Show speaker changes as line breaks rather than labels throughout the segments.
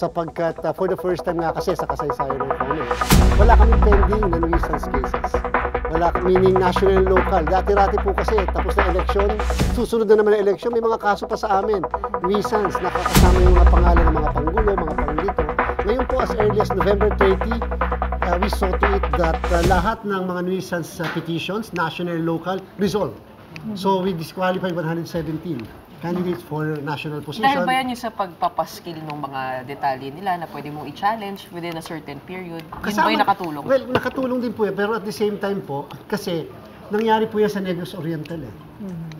sapagkat for the first time nga kasi sa kasaysayan ng economy, wala kaming pending na nuisance cases. Wala, meaning national and local. Dati-rati po kasi, tapos na eleksyon, susunod na naman na eleksyon, may mga kaso pa sa amin. Nuisance, nakakasama yung mga pangalan ng mga panggulo, mga panglito. Ngayon po, as early as November 30, we saw to it that lahat ng mga nuisance petitions, national and local, resolved. So we disqualified 117 candidates for national position.
Dahil ba yan yung sa pagpapaskill ng mga detalye nila na pwede mong i-challenge within a certain period? Yun ba yung nakatulong?
Well, nakatulong din po yan. Pero at the same time po, kasi nangyari po yan sa Negros Oriental eh.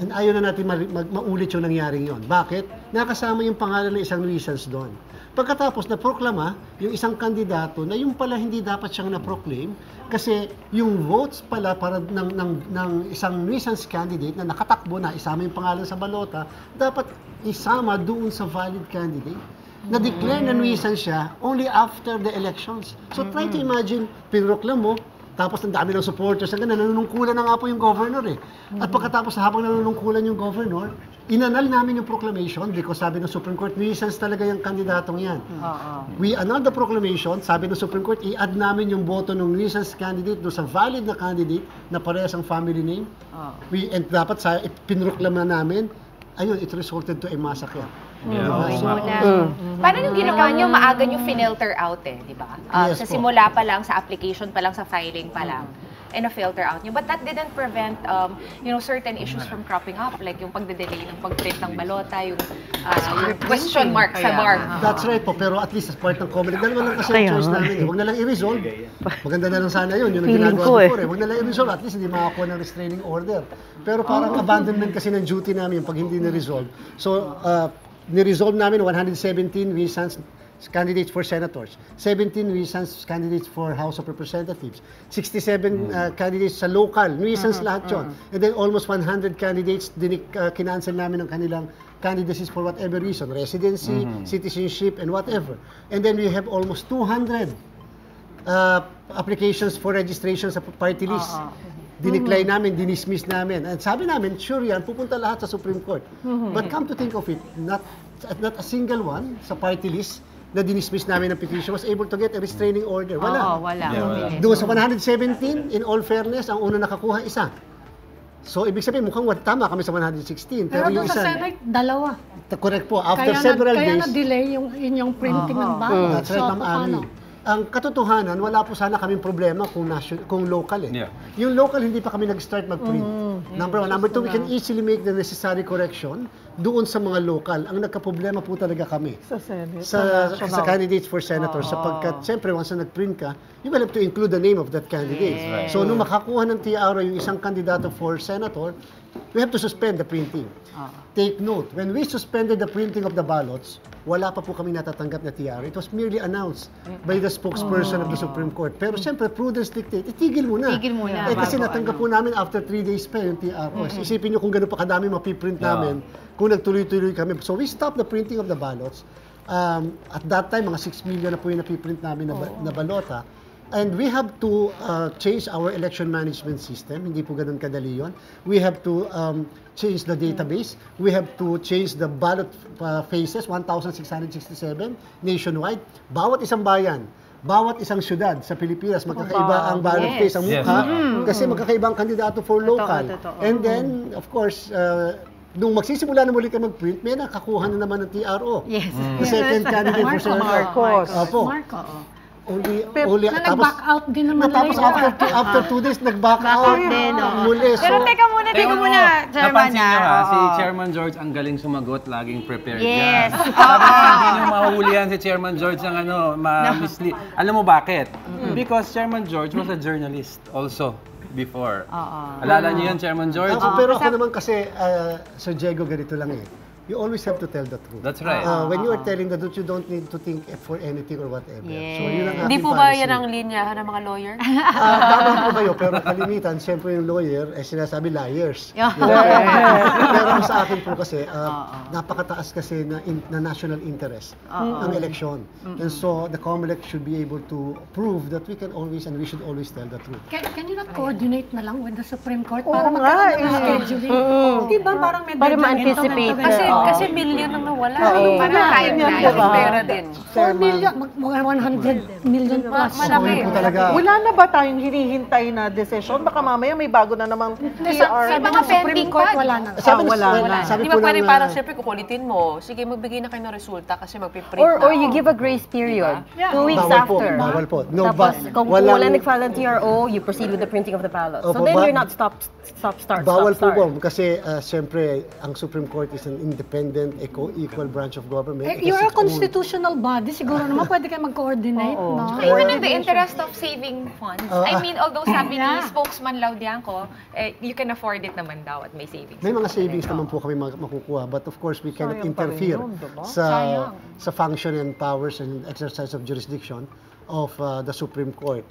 And ayaw na natin maulit yung nangyaring yon. Bakit? Nakasama yung pangalan ng isang nuisance doon. Pagkatapos na-proklama yung isang kandidato na yung pala hindi dapat siyang na-proclaim kasi yung votes pala para ng isang nuisance candidate na nakatakbo na isama yung pangalan sa balota, dapat isama doon sa valid candidate. Na-declare na nuisance siya only after the elections. So try to imagine, pinroklam mo, tapos ang dami ng supporters, hanggang nanunungkulan na nga po yung governor eh. At pagkatapos habang nanunungkulan yung governor, inanal namin yung proclamation because sabi ng Supreme Court, nuisance talaga yung kandidatong yan. We annulled the proclamation, sabi ng Supreme Court, i-add namin yung boto ng nuisance candidate doon sa valid na candidate na parehas ang family name. And dapat sa pinroklama namin, ayun, it resulted to a massacre.
Paano yung ginawa nyo? Maaga nyo finilter out eh, di ba?
Yes,
sa simula pa lang, sa application pa lang, sa filing pa lang. And na-filter out nyo. But that didn't prevent, certain issues from cropping up. Like yung pagde-delay ng pag-print ng balota, yung question mark sa bar.
That's right po, pero at least as part ng comedy, dalawa lang kasi yung choice namin. Huwag na lang i-resolve. Maganda na lang sana yun. Yun ang ginagawa before eh. Huwag na lang i-resolve. At least hindi makakuha ng restraining order. Pero parang abandonment kasi ng duty namin yung pag hindi na-resolve. So, ni-resolve namin 117 nuisance candidates for senators, 17 nuisance candidates for House of Representatives, 67 candidates sa local, nuisance lahat yun. And then almost 100 candidates, kinancel namin ang kanilang candidacies for whatever reason, residency, citizenship, and whatever. And then we have almost 200 applications for registration sa party list. Dinicline namin, dinismiss namin. And sabi namin, sure yan, pupunta lahat sa Supreme Court. But come to think of it, not a single one sa party list na dinismiss namin ng petition was able to get a restraining order. Wala.
Wala.
Doon sa 117, in all fairness, ang una nakakuha isa. So, ibig sabihin, mukhang tama kami sa 116.
Pero doon sa Senate, dalawa.
Correct po. After several days.
Kaya na-delay yung inyong printing ng ballot.
That's right, Ma'am Ami. Ang katotohanan, wala po sana kaming problema kung local eh. Yung local, hindi pa kami nag-start mag-print. Number one. Number two, we can easily make the necessary correction doon sa mga local. Ang nagka-problema po talaga kami.
Sa Senate.
Sa candidates for senators. Sapagkat, siyempre, once na nag-print ka, you will have to include the name of that candidate. So, nung makakuha ng TRO yung isang kandidato for senator, we have to suspend the printing. Take note, when we suspended the printing of the ballots, wala pa po kami natatanggap na TRO. It was merely announced by the spokesperson of the Supreme Court. Pero siyempre, prudence dictate, itigil muna.
Tigil muna.
Kasi natanggap po namin after 3 days pa yung TRO. Isipin nyo kung gano'n pa kadami mapiprint namin kung nagtuloy-tuloy kami. So we stopped the printing of the ballots. At that time, mga 6 million na po yung napiprint namin na balota. And we have to change our election management system. Hindi po ganun kadali yun. We have to change the database. We have to change the ballot phases, 1,667 nationwide. Bawat isang bayan, bawat isang syudad sa Pilipinas, magkakaiba ang ballot phase, ang mukha. Kasi magkakaiba ang kandidato for local. And then, of course, nung magsisimula na muli ka mag-print, may nakakuha na naman ng TRO. The second candidate for senator.
Marcos.
Only
nag-back out din naman.
Tapos after 2 days, nag-back out
din.
muli.
Pero teka muna, Chairman.
Napansin nyo si Chairman George ang galing sumagot, laging prepared yan.
Yes.
Sabi nga, hindi nyo mahuhulihan si Chairman George ng ma-mislead. Alam mo bakit? Because Chairman George was a journalist also before. Alala niyo yan, Chairman George?
Pero ako naman kasi, Sir Diego, ganito lang eh. You always have to tell the truth.
That's right.
When you are telling the truth, you don't need to think for anything or whatever. So, yun ang
Hindi
aking
po ba
policy.
yan ang linyahan ng mga lawyer?
Tama po kayo, pero kalimitan, siyempre yung lawyer, sinasabi liars. Pero sa akin po kasi, napakataas kasi na national interest ang eleksyon. And so, the COMELEC should be able to prove that we can always and we should always tell the truth.
Can you not coordinate na lang with the Supreme Court para magkaroon ng scheduling? Di ba parang may deadline
ma-anticipate.
Kasi
Kasi million ang nawala.
Parang kahit na.
Diba?
Pera din.
4 million, mga 100 million plus.
Malaki.
Po talaga.
Wala na ba tayong hinihintay na desisyon? Baka mamaya may bago na namang PR.
Sa mga Supreme Court, wala na.
Wala na.
Sabi
Di
po
ba pwede
ng,
parang siyempre kukulitin mo, sige magbigay na kayo ng resulta kasi magpiprint na.
Or you give a grace period. 2 weeks
bawal po,
after.
bawal po. No,
Tapos, kung
walang-
wala nag-file ng TRO, you proceed with the printing of the ballot. So
Opo,
then
ba-
you're not start,
Bawal po
start.
po kasi siyempre ang Supreme Court is an independent, equal branch of government. It has
You're a
its own-
constitutional body. Siguro naman pwede kayo mag-coordinate, no?
Even in the interest of saving funds. I mean, although sabi ni
Yeah.
spokesman Laudianco, you can afford it naman daw at may savings.
May mga savings naman po kami makukuha, but of course we cannot
Sayang pa rin
interfere
yun, diba?
sa function and powers and exercise of jurisdiction of the Supreme Court.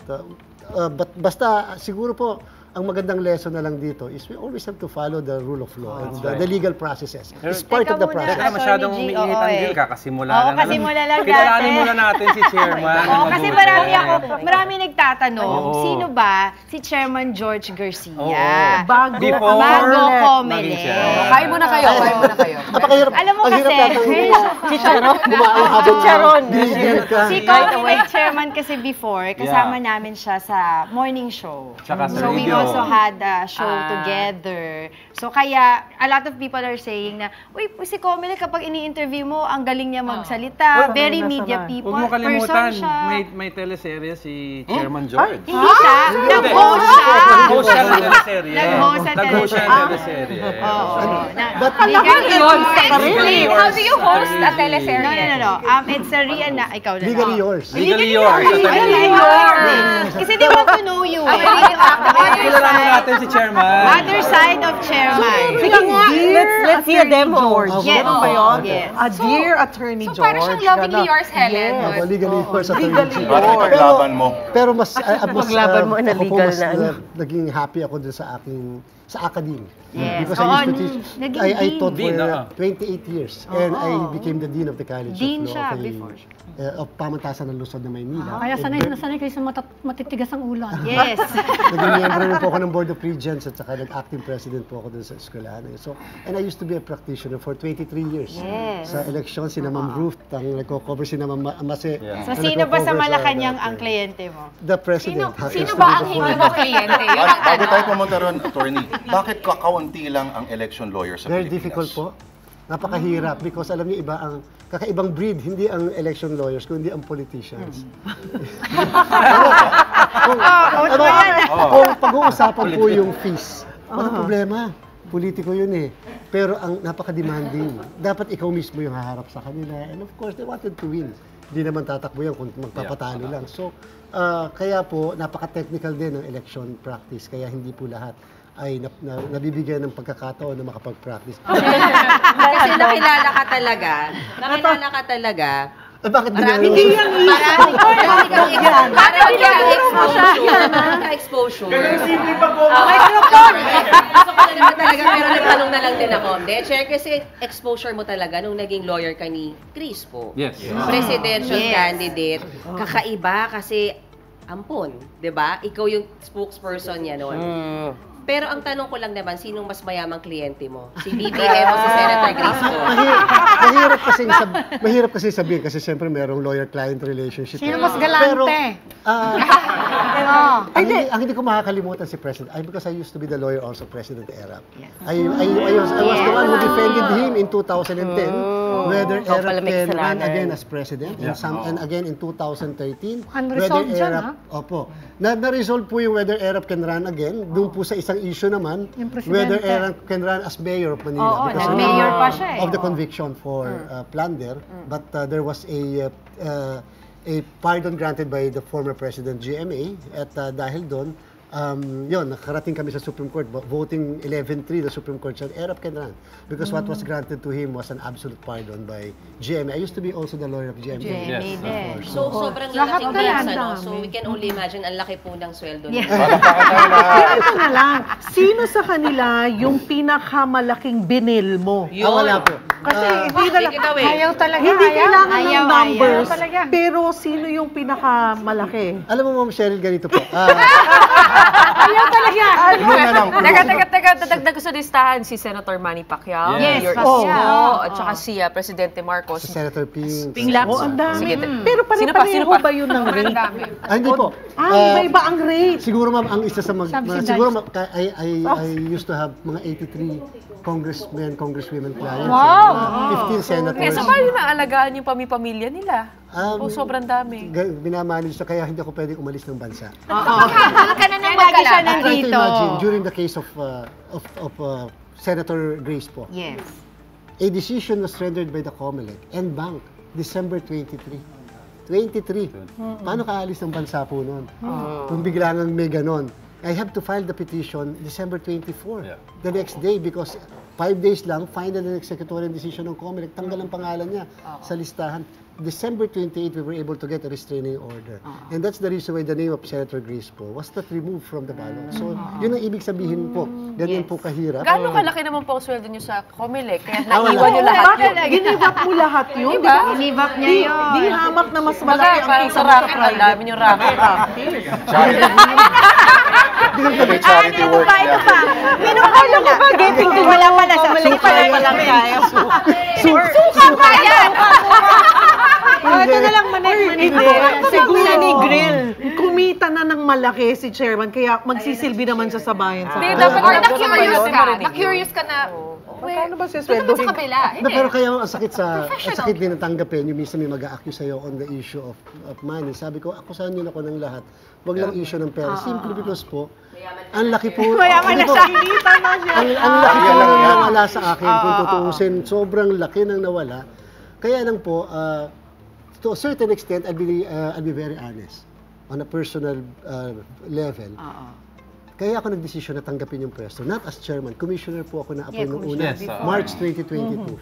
But basta siguro po ang magandang lesson na lang dito is we always have to follow the rule of law and the legal processes. It's part of the process.
Teka, masyadong
Attorney G,
umiinit ang deal, kakasimula lang.
kasimula lang
Kilalanin
natin.
muna natin si Chairman.
Oo, kasi
mabuti.
marami nagtatanong,
Oo.
sino ba si Chairman George Garcia?
Oo.
Bago
Before
Bago
maging
Comelec.
siya.
Kain muna kayo, kain muna kayo.
Napakahirap.
Alam mo
ang hirap
kasi,
natang
Chicharon.
kumain habang
Chicharon.
binigyan ka.
Si Comelec Chairman kasi before, kasama namin siya sa morning show.
Tsaka sa
So we
radio.
also had a show together. So kaya, a lot of people are saying na, uy, si Comelec kapag ini-interview mo, ang galing niya magsalita,
Uy,
very
nasa
media
na.
people,
Huwag mo kalimutan,
person siya.
may teleserye si Chairman George.
Hindi siya, nag-host siya.
Nag-host siya ng teleserye.
Nag-host sa
Nag-host siya ng teleserye.
Oo.
But
Legally,
Explain,
how do you host a
No,
teleserye?
no. It's a ikaw na.
legally yours.
Legally yours.
Legally yours. Kasi they want to know you.
Kilalanin natin si Chairman.
Other side of chairman.
Sige nga, let's see a demo.
Yes.
Ano ba yun?
Yes.
A dear Attorney
So
George.
parang siyang lovingly yours, Helen.
Yes.
Ako, legally yours sa
Legally
Pero-
yours.
Paglaban mo.
Pero mas
Paglaban mo na
ako po
legal
mas
na ano.
naging happy ako dun sa academe.
Yes.
Because I used to teach,
Naging
I taught
dean.
for
Dean,
28 years. And I became the dean of the College
Dean
of Law
siya
of,
before.
Of Pamantasan ng Luzon na Maynila.
Kaya
And
sanay
ver-
na sanay kayo sa matitigas ang ulo.
Yes.
Naging member rin po ako ng Board of Regents at saka nag-acting president po ako dun sa eskwelahan. So, and I used to be a practitioner for 23 years.
Yes.
Sa election, sina Ma'am Ruth, ang nagko-cover sina Ma'am Amase.
So sino ba sa Malacanang ang kliyente mo?
The president.
Sino ba ang hindi mo kliyente? Yun ang
Bago tayo
tanong.
pumunta ron, attorney, bakit kakaunti lang ang election lawyer sa
Very
Pilipinas?
difficult po. Napakahirap because alam niyo iba ang kakaibang breed, hindi ang election lawyers, kundi ang politicians. Kung pag-uusapan po yung fees, walang problema. Politiko yun eh. Pero ang napaka-demanding. Dapat ikaw mismo yung haharap sa kanila. And of course, they wanted to win. Hindi naman tatakbo yan kung magpapatalo lang. So, kaya po, napaka-technical din ng election practice. Kaya hindi po lahat ay nabibigyan ng pagkakataon na makapag-practice.
Kasi nakilala ka talaga.
Bakit
Marami
ginagawa?
marami kang exposure. Microphone! Gusto ko na naman talaga, pero nagtanong na lang din ako. Hindi, Chair, kasi exposure mo talaga nung naging lawyer ka ni Chris po.
Yes.
Presidential candidate. Kakaiba kasi ampon, 'di ba? Ikaw yung spokesperson niya noon. Pero ang tanong ko lang naman, sinong mas mayamang kliyente mo? Si BBM o si Senator Grace po?
Mahirap kasi sabihin kasi siyempre merong lawyer-client relationship.
Sino mas galante?
Pero, ang hindi ko makakalimutan si President, because I used to be the lawyer also, President Erap. I was the one who defended him in 2010, whether
Ikaw
Erap
pala may
can run
kasalanan.
again as President, and again in 2013,
Unresolved dyan,
na-resolve po yung whether Erap can run again, doon po sa isang issue naman,
Yung presidente.
whether Erap can run as mayor of Manila.
Oo,
because
nag-mayor pa siya eh.
of the conviction for plunder, but there was a pardon granted by the former President GMA at dahil doon, yun, nakarating kami sa Supreme Court, voting 11-3, the Supreme Court said, Erap can run. Because what was granted to him was an absolute pardon by GMA. I used to be also the lawyer of GMA.
Jamie din.
So, sobrang
Lahat
laking
na yan,
bias, ano?
dami.
So, we can only imagine, ang laki po ng sweldo niya.
Ito na lang, sino sa kanila yung pinakamalaking binil mo?
Wala po.
Kasi hindi na
Take it away.
Ayaw talaga.
hindi kailangan ng
ayaw.
numbers,
Ayaw talaga.
pero sino yung pinakamalaki?
Alam mo, Ma'am Cheryl, ganito po.
Blue na lang, blue.
Teka, dadagdag ko sa listahan si Senator Manny Pacquiao,
Yes,
Mayor
Pacquiao.
Isko, at saka si Presidente Marcos.
Si Senator Ping.
Ping Lacson. Ang dami.
Sige,
Pero
sino pa?
pare-pareho ba yun ng rate?
Hindi po.
Iba-iba ang rate.
Siguro ma'am, ang isa sa
Subsidized.
siguro ma'am, I used to have mga 83 congressmen, congresswomen clients.
Wow!
15 senators.
Kaya sa paano naalagaan yung pamilya nila? Sobrang dami.
Binamanage na kaya hindi ako pwedeng umalis ng bansa.
Magkakaroon ka na ng lagi siya
Try to
nandito.
imagine, during the case of Senator Grace po,
Yes.
a decision was rendered by the COMELEC and Bank, December 23. 23. Paano ka alis ng bansa po noon? Kung bigla ngang may ganon. I have to file the petition December 24. The next day because 5 days lang, final and executorial decision ng COMELEC, tanggal ang pangalan niya sa listahan. December 28, we were able to get a restraining order. And that's the reason why the name of Senator Grace po was not removed from the ballot. So, yun ang ibig sabihin po. Ganyan po kahirap.
Gaano kalaki naman po ang sweldo niyo sa COMELEC? Kaya naiwan niyo lahat yun.
Ginive up mo lahat yun, di ba?
Ginive up niya yun.
Di hamak na mas malaki ang
Parang
kita
sa
mo sa
racket, ang dami niyong racket.
May charity work
Ito pa. Minumukala ko ba? Getting to wala pala sa
lang kaya.
Suka pa yan!
Ito na lang manik-manik. Siguro
ni Grill.
Kumita na ng malaki si Chairman, kaya magsisilbi naman siya sa bayan.
Hindi,
Dapat
dapat
Na-curious ka.
marinig yun.
Na-curious ka na,
Magkano ba siya
doon
sweldo?
naman sa kabila.
Pero kaya ang sakit din natanggapin, yung minsan may mag-a-accuse sa'yo on the issue of money. Sabi ko, akusahan niyo na ako ng lahat. Huwag lang issue ng pera. Simply because po, ang laki po.
Mayaman na siya.
Ang laki po ng nawala sa akin kung tutuusin. Sobrang laki ng nawala. Kaya lang po, to a certain extent, I'll be very honest. On a personal level. Kaya ako nagdesisyon na tanggapin yung pwesto. Not as chairman. Commissioner po ako na-appoint noong una. March 2022.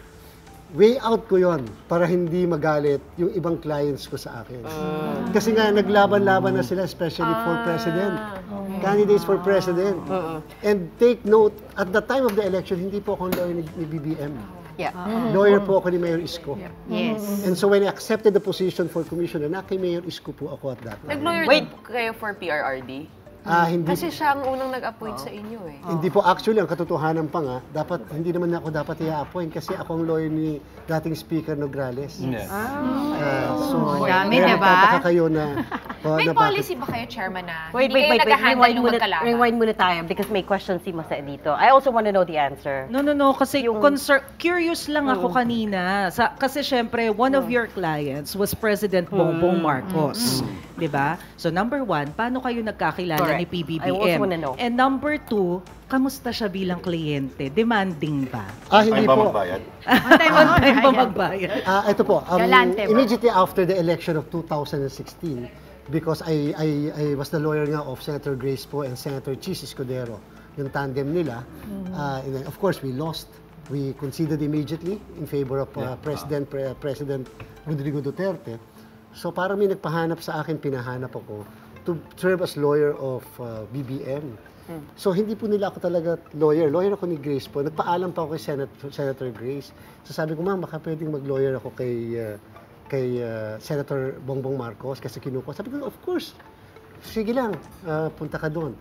Way out ko yon para hindi magalit yung ibang clients ko sa akin. Kasi nga, naglaban-laban na sila, especially for president. Candidates for president. And take note, at the time of the election, hindi po ako lawyer ni BBM. Lawyer po ako ni Mayor Isko.
Yes.
And so when I accepted the position for commissioner, na kay Mayor Isko po ako at that time.
Nag-lawyer din kayo for PRRD?
Hindi.
Kasi siya ang unang nag-appoint sa inyo eh.
Hindi po, actually, ang katotohanan pa nga, hindi naman ako dapat i-appoint kasi ako ang lawyer ni dating Speaker Nograles. So,
Dami,
kaya
diba?
nagtataka kayo na...
May policy ba kayo, Chairman, na
Wait,
hindi kayo nag-handle ng magkalaban?
Rewind muna tayo because may question si Masa dito. I also want to know the answer.
No, kasi curious lang ako kanina. Kasi syempre, one of your clients was President Bongbong Marcos. Diba? So number 1, paano kayo nagkakilala ni PBBM?
I also wanna know.
And number 2, kamusta siya bilang kliyente? Demanding ba?
Hindi
ba
po.
magbayad?
On time ba magbayad?
Ito po,
Galante ba?
immediately after the election of 2016, because I was the lawyer nga of Senator Grace po and Senator Chis Escudero, yung tandem nila. And then, of course, we lost. We conceded immediately in favor of President Rodrigo Duterte. So parang may nagpahanap sa akin, pinahanap ako to serve as lawyer of BBM. So hindi po nila ako talaga lawyer. Lawyer ako ni Grace po. Nagpaalam pa ako kay Senator Grace. So sabi ko, ma'am, baka pwedeng mag-lawyer ako kay Senator Bongbong Marcos kasi kinukuha. Sabi ko, of course. Sige lang, punta ka doon.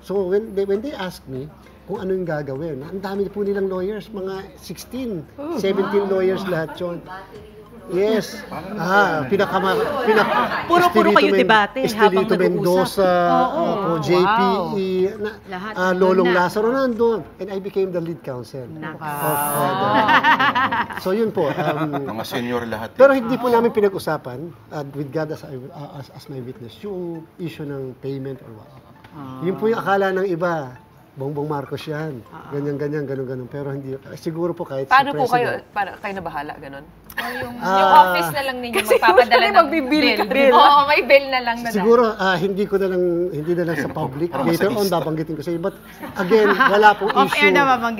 So when they asked me kung ano yung gagawin, ang dami po nilang lawyers, mga 16, 17 lawyers lahat yun. Yes.
Puro kayo debate habang
Estelito Mendoza, JPE, Lolong Lazaro nandun. And I became the lead counsel. So yun po.
Mga senior lahat.
Pero hindi po namin pinag-usapan, with God as my witness, yung issue ng payment or what. Yun po yung akala ng iba. Bongbong Marcos yan. Ganyan, ganun. Pero hindi. Siguro po kahit
Paano
si
po
President.
kayo na bahala, ganun?
Yung office na lang ninyo magpapadala ng bill. Oo, may bill na lang na.
Siguro hindi na lang sa public. Later on babanggitin ko sa iyo. But again, wala pong issue.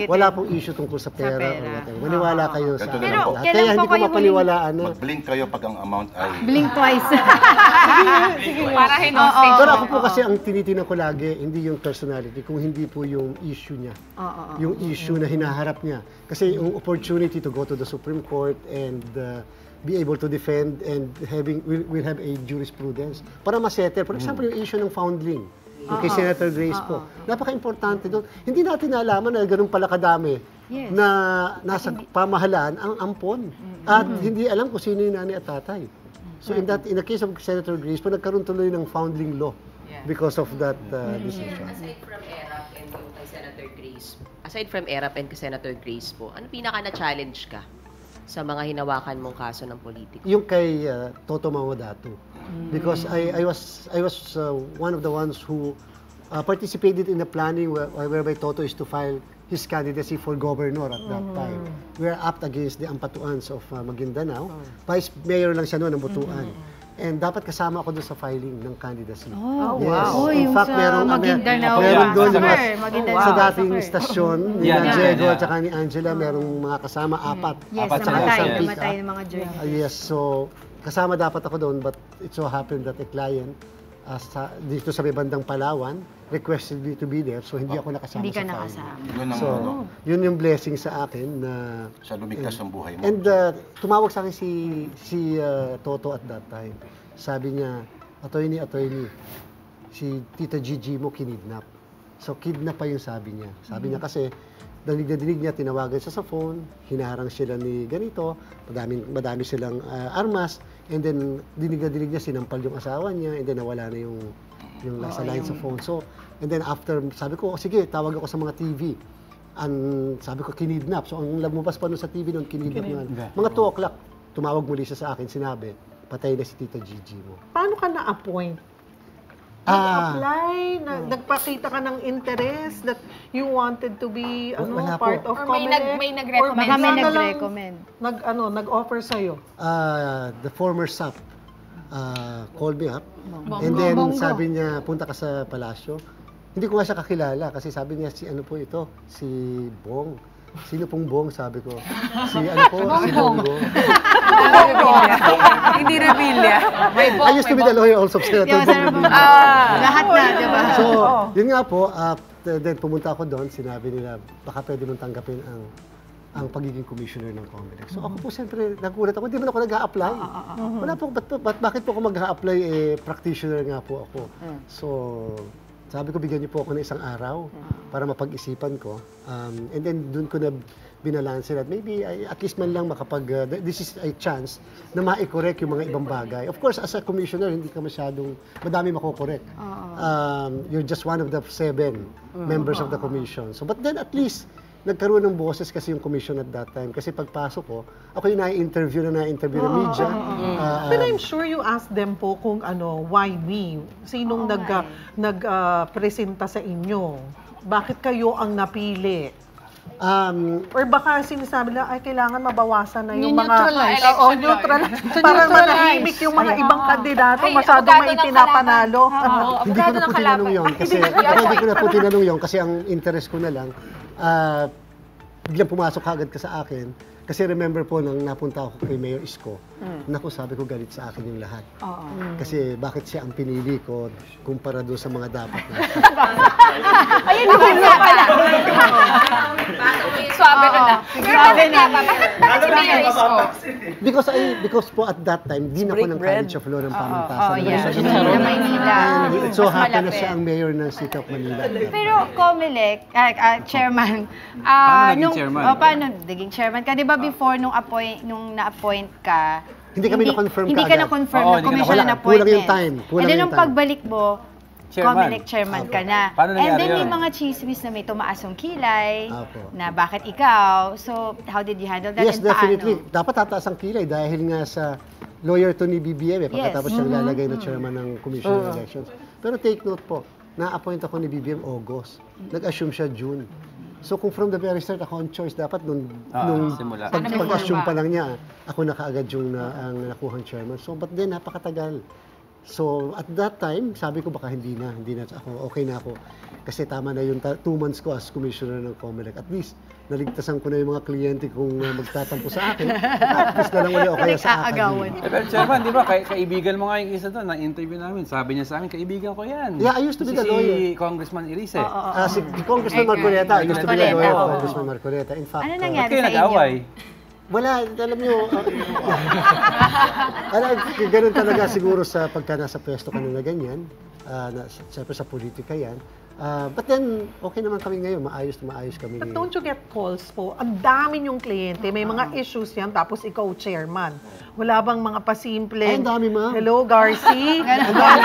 Wala pong issue tungkol sa pera or whatever. Maniwala kayo sa
Ganito na
Pero
lang po.
Kaya hindi ko mapaniwalaan na.
Mag-blink kayo pag ang amount ay...
Blink twice.
Para hinosting.
Pero ako po kasi ang tinitingnan ko lagi, hindi yung personality, kung hindi po yung issue niya. Yung issue na hinaharap niya. Kasi yung opportunity to go to the Supreme Court and be able to defend and we'll have a jurisprudence para ma-settle. For example, yung issue ng foundling. Yung kay Senator Grace po. Napaka-importante doon. Hindi natin nalaman na ganun pala kadami na nasa pamahalaan ang ampon. At hindi alam kung sino yung nanay at tatay. So in the case of Senator Grace po, nagkaroon tuloy ng founding law because of that decision.
Aside from ERAP and yung kay Senator Grace, Senator Grace po, ano pinaka na-challenge ka sa mga hinawakan mong kaso ng politiko?
Yung kay Toto Mamadatu. Because I was one of the ones who participated in the planning whereby Toto is to file his candidacy for governor at that time. We are up against the Ampatuans of Maguindanao. Vice Mayor lang siya noon ng Butuan. And dapat kasama ako doon sa filing ng candidacy.
Oh,
yes.
wow.
In fact, meron doon sa dating istasyon ni Diego at saka ni Angela, merong mga kasama, apat.
Yes, namatay ng mga journalists.
Yes, so kasama dapat ako doon, but it so happened that a client dito sa may bandang Palawan requested me to be there, so hindi ako nakasama
hindi ka
sa
nakasama.
So, yun yung blessing sa akin na
siya lumigtas ng buhay mo.
And tumawag sa akin si Toto at that time. Sabi niya, attorney, si Tita Gigi mo kinidnap. So, kidnap pa yung sabi niya. Sabi niya kasi, dinig niya, tinawagan siya sa phone, hinaharang sila ni ganito, madami silang armas, and then dinig niya, sinampal yung asawa niya, and then nawala na yung nasa line sa phone. So, and then after, sabi ko, sige, tawag ako sa mga TV. Sabi ko, kinidnap. So, ang lumabas pa nun sa TV nun, kinidnap nga. Mga 2 o'clock, tumawag muli siya sa akin, sinabi, patay na si Tita Gigi mo.
Paano ka na-appoint? Nag-apply? Nagpakita ka ng interest that you wanted to be part of Comelec?
May nag-recommend. Baka may nag-recommend.
Nag-offer sa'yo?
The former SAP called me up. And then sabi niya, punta ka sa palasyo. Hindi ko nga siya kakilala kasi sabi niya, si Bong. Sino pong Bong? Sabi ko. Si Bongo.
Hindi Revilla.
I used to be the lawyer also of Senator Bong.
Lahat na, di ba?
So, yun nga po, then pumunta ako doon, sinabi nila, baka pwede mong tanggapin ang pagiging commissioner ng Comelec. So ako po siyempre, nagulat ako, hindi man ako nag-a-apply. Wala po, bakit po ako mag-a-apply, practitioner nga po ako. So, sabi ko, bigyan niyo po ako ng isang araw para mapag-isipan ko. And then, dun ko na binalanse that maybe at least man lang this is a chance na ma-correct yung mga ibang bagay. Of course, as a commissioner, hindi ka masyadong, madami mako-correct. You're just one of the 7 members of the commission. So, but then at least, nagkaroon ng boses kasi yung commission at that time. Kasi pagpasok ko, ako yung na-interview ng media.
But I'm sure you asked them po kung why me? Sinong nag-presenta sa inyo? Bakit kayo ang napili? Or baka sinasabi nila, ay kailangan mabawasan na yung mga... neutral. Para manahimik yung mga ibang kandidato, masyadong may pinapanalo.
Hindi ko na po tinanong yun. Hindi ko na po tinanong yun kasi ang interest ko na lang, biglang pumasok agad ka sa akin. Kasi remember po, nang napunta ako kay Mayor Isko, naku, sabi ko galit sa akin yung lahat. Kasi bakit siya ang pinili ko kumpara doon sa mga dapat na.
Ayun, na pala. Swabe ka na. Pero bakit nga ba? Bakit si Mayor Isko?
Because po at that time, din ako ng College of Law ng Pamantasan.
Sa Maynila.
It so happened na siya ang mayor ng City of Manila.
Pero Comelec, chairman, paano naging chairman ka? Di ba before nung na-appoint ka,
hindi kami na-confirm
Hindi ka na-confirm na commission na appointment.
Kulang yung time.
And then nung pagbalik mo, Comelec chairman ka na. And then may mga chismis na may tumaas yung kilay, na bakit ikaw. So, how did you handle that?
Yes, definitely. Dapat tataas ang kilay dahil nga sa lawyer to ni BBM, pagkatapos siyang lalagay na chairman ng Commission on Elections. Pero take note po, na-appoint ako ni BBM August. Nag-assume siya June. So kung from the very start ako on choice, dapat nung pag-assume pa lang niya, ako na kaagad yung nakuhang chairman. So but then napakatagal. So at that time, sabi ko baka hindi na ako, okay na ako. Kasi tama na yung 2 months ko as commissioner ng Comelec. At least naligtasan ko na yung mga kliyente kung magtatampo sa akin. At least na lang ulit o kaya sa akin.
Pero chairman, di ba, kaibigan mo nga yung isa doon, na-interview namin. Sabi niya sa amin, kaibigan ko yan.
Yeah, I used to be the lawyer.
Si Congressman Irise.
Si Congressman Marcoleta. I used to be the lawyer of Congressman Marcoleta. In fact,
ano nangyari sa inyo?
Wala, alam nyo, ganun talaga siguro sa pagka nasa pwesto ka na ganyan, siyempre sa politika yan. But then, okay naman kami ngayon, maayos kami.
But don't you get calls po? Ang dami yung kliyente, may mga issues yan, tapos ikaw chairman. Wala bang mga pasimple?
Ay, ang dami, ma'am.
Hello, Garci? Ang dami.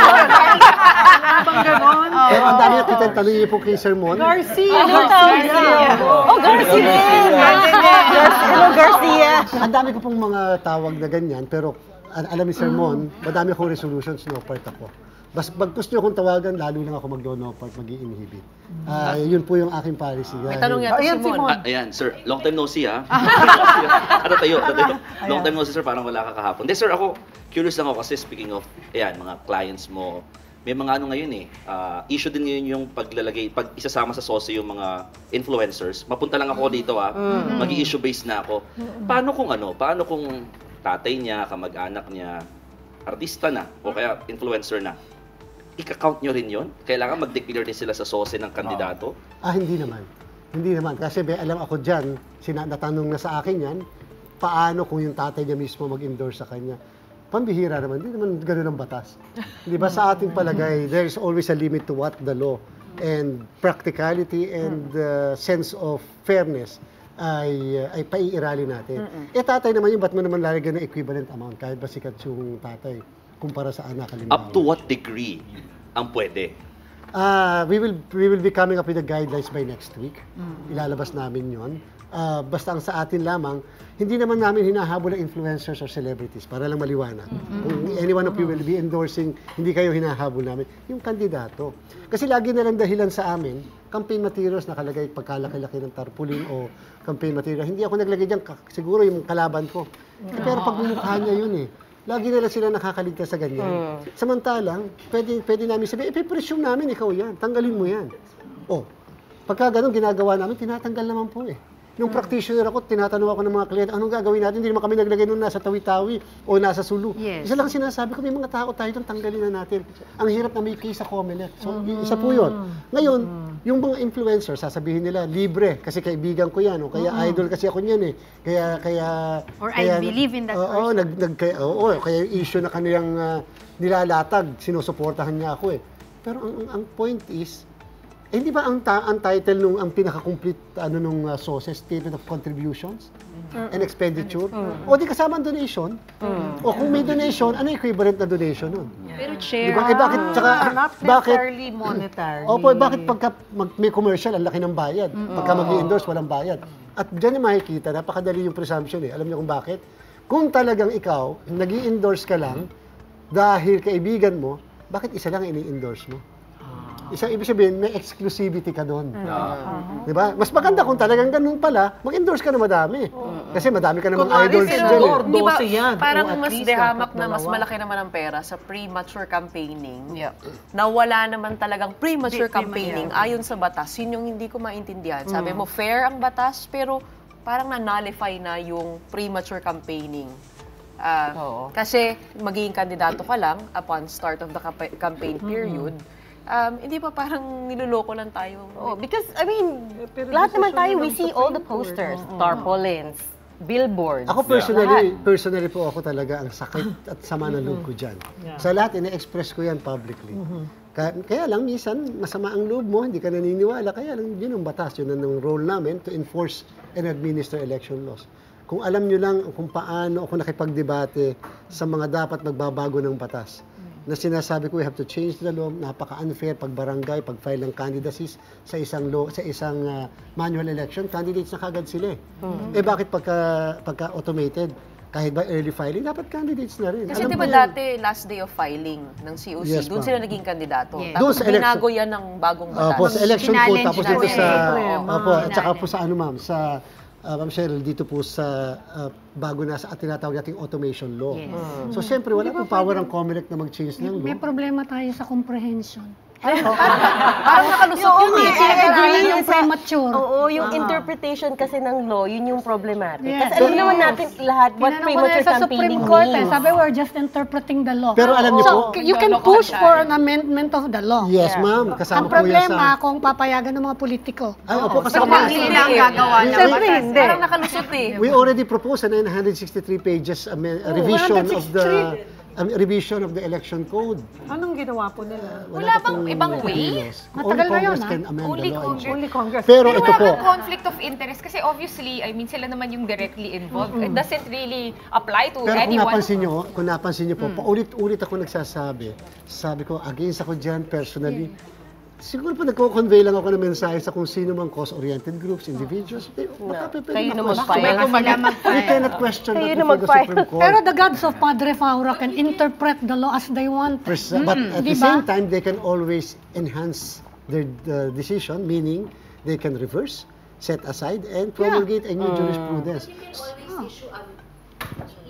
Wala bang ganon?
Pero ang dami na tanongin niyo po kay Sir Mon.
Garci!
Hello, Garci din! Hello, Garcia!
Ang dami ko pong mga tawag na ganyan, pero alam ni Sir Mon, madami akong resolutions, no part ako. Bas pag gusto niyo akong tawagan, lalo lang ako mag-no part, mag-i-inhibit. Yun po yung aking policy.
May tanong yata si Mon.
Ayan, sir. Long time no see, ha? Ano tayo? Long time no see, sir. Parang wala ka kahapon. Hindi, sir, ako, curious lang ako kasi speaking of, ayan, mga clients mo, may mga ano ngayon issue din ngayon yung paglalagay, pag isasama sa SOSE yung mga influencers. Mapunta lang ako dito, mag-i-issue based na ako. Paano kung tatay niya, kamag-anak niya, artista na, o kaya influencer na, ika-count nyo rin yun? Kailangan mag-declare din sila sa SOSE ng kandidato?
Hindi naman. Hindi naman. Kasi alam ako dyan, natanong na sa akin yan, paano kung yung tatay niya mismo mag-endorse sa kanya? Pambihira naman. Hindi naman ganun ang batas. Di ba sa ating palagay, there's always a limit to what the law and practicality and sense of fairness ay paiirali natin. Tatay naman yun, ba't mo naman lalagyan ng equivalent amount kahit ba sikat yung tatay kumpara sa anak?
Up to what degree ang pwede?
We will be coming up with the guidelines by next week. Ilalabas namin yon. Basta ang sa atin lamang, hindi naman namin hinahabol ng influencers or celebrities para lang maliwanag. Kung anyone of you will be endorsing, hindi kayo hinahabol namin, yung kandidato. Kasi lagi na lang dahilan sa amin, campaign materials nakalagay pagkalaki-laki ng tarpaulin o campaign material. Hindi ako naglagay dyan, siguro yung kalaban ko. Pero pag mumukha niya yun lagi na lang sila nakakaligtas sa ganyan. Samantalang, pwede namin sabihin, ipipresume namin, ikaw yan, tanggalin mo yan. Pagka ganun ginagawa namin, tinatanggal naman po Nung practitioner ako, tinatanong ako ng mga kliyente, anong gagawin natin? Hindi naman kami naglagay nung nasa Tawi-Tawi o nasa Sulu.
Yes.
Isa lang sinasabi ko, may mga tao tayo doon, tanggalin na natin. Ang hirap na may case sa Comelec. So, isa po yun. Ngayon, yung mga influencers, sasabihin nila, libre, kasi kaibigan ko yan, o kaya idol kasi ako niyan
Or I believe in that person.
Kaya yung issue na kanilang nilalatag, sinusuportahan niya ako Pero ang point is, hindi ba ang title nung ang pinaka-complete nung SOSE, Statement of Contributions and Expenditure? O di kasama ang donation? O kung may donation, ano equivalent na donation nun?
Pero chair,
Diba? Bakit? Tsaka,
not necessarily monetary.
Bakit pagka may commercial, ang laki ng bayad? Pagka mag-i-endorse, walang bayad. At dyan yung makikita, napakadali yung presumption Alam niyo kung bakit? Kung talagang ikaw, nag-i-endorse ka lang dahil kaibigan mo, bakit isa lang ini-endorse mo? Ibig sabihin, may exclusivity ka doon. Diba? Mas maganda kung talagang ganun pala, mag-endorse ka na madami. Kasi madami ka namang idols dyan.
Di ba, parang mas dehamak na mas malaki naman ang pera sa premature campaigning. Na wala naman talagang premature campaigning ayon sa batas. Yun yung hindi ko maintindihan. Sabi mo, fair ang batas, pero parang na-nullify na yung premature campaigning. Kasi magiging kandidato ka lang upon start of the campaign period. Hindi pa parang niloloko lang tayo.
Because, I mean, lahat naman tayo, we see all the posters, tarpaulins, billboards.
Ako personally po ako talaga ang sakit at sama ng loob ko dyan. Sa lahat, ina-express ko yan publicly. Kaya lang, minsan, masama ang loob mo, hindi ka naniniwala. Kaya lang, yun ang batas, yun ang role namin to enforce and administer election laws. Kung alam nyo lang kung paano ako nakipagdebate sa mga dapat magbabago ng batas, na sinasabi ko, we have to change the law, napaka-unfair pag barangay, pag file ng candidacies sa isang manual election, candidates na kagad sila bakit pagka automated, kahit ba early filing, dapat candidates na rin.
Kasi diba dati, last day of filing ng COC, doon sila naging kandidato. Tapos binago yan ng bagong batas.
Sa election code, tapos dito sa, at saka po sa Ma'am Cheryl, dito po sa bago na sa tinatawag nating automation law. So, siyempre, wala pong power ang COMELEC na mag-change ng law.
May problema tayo sa comprehension.
Parang nakalusot yun
I agree yung
premature.
Oo, yung interpretation kasi ng law, yun yung problematic. Kasi alam naman natin lahat what premature
sa Supreme
campaigning
Court,
means.
sabi, we're just interpreting the law.
Pero alam niyo po,
you can push for an amendment of the law.
yes, ma'am.
Ang
Kasama po yan
problema,
sa...
kung papayagan ng mga politiko.
Ay, opo, kasama.
Hindi nila ang gagawa ng
Siyempre, hindi.
Parang nakalusot eh.
We already proposed a 963 pages revision of the revision of the election code.
Anong ginawa po nila?
Wala bang ibang way?
Matagal na yun,
Congress can amend
Only
the law.
Congress.
Only Congress.
Pero
Pero
ito
wala
po,
bang conflict of interest? Kasi obviously, I mean, sila naman yung directly involved. It doesn't really apply to
pero
anyone.
kung napansin niyo po, paulit-ulit ako nagsasabi. Sabi ko, against ako dyan personally. Siguro pa nagko-convey lang ako ng mensahe sa kung sino mang cause-oriented groups, individuals.
Kayo na mag-file.
We cannot question
Kayo
that
na
before the
mag-file.
Supreme Court.
Pero the gods of Padre Faura can interpret the law as they want.
But at the same time, they can always enhance their decision, meaning they can reverse, set aside, and promulgate a new jurisprudence.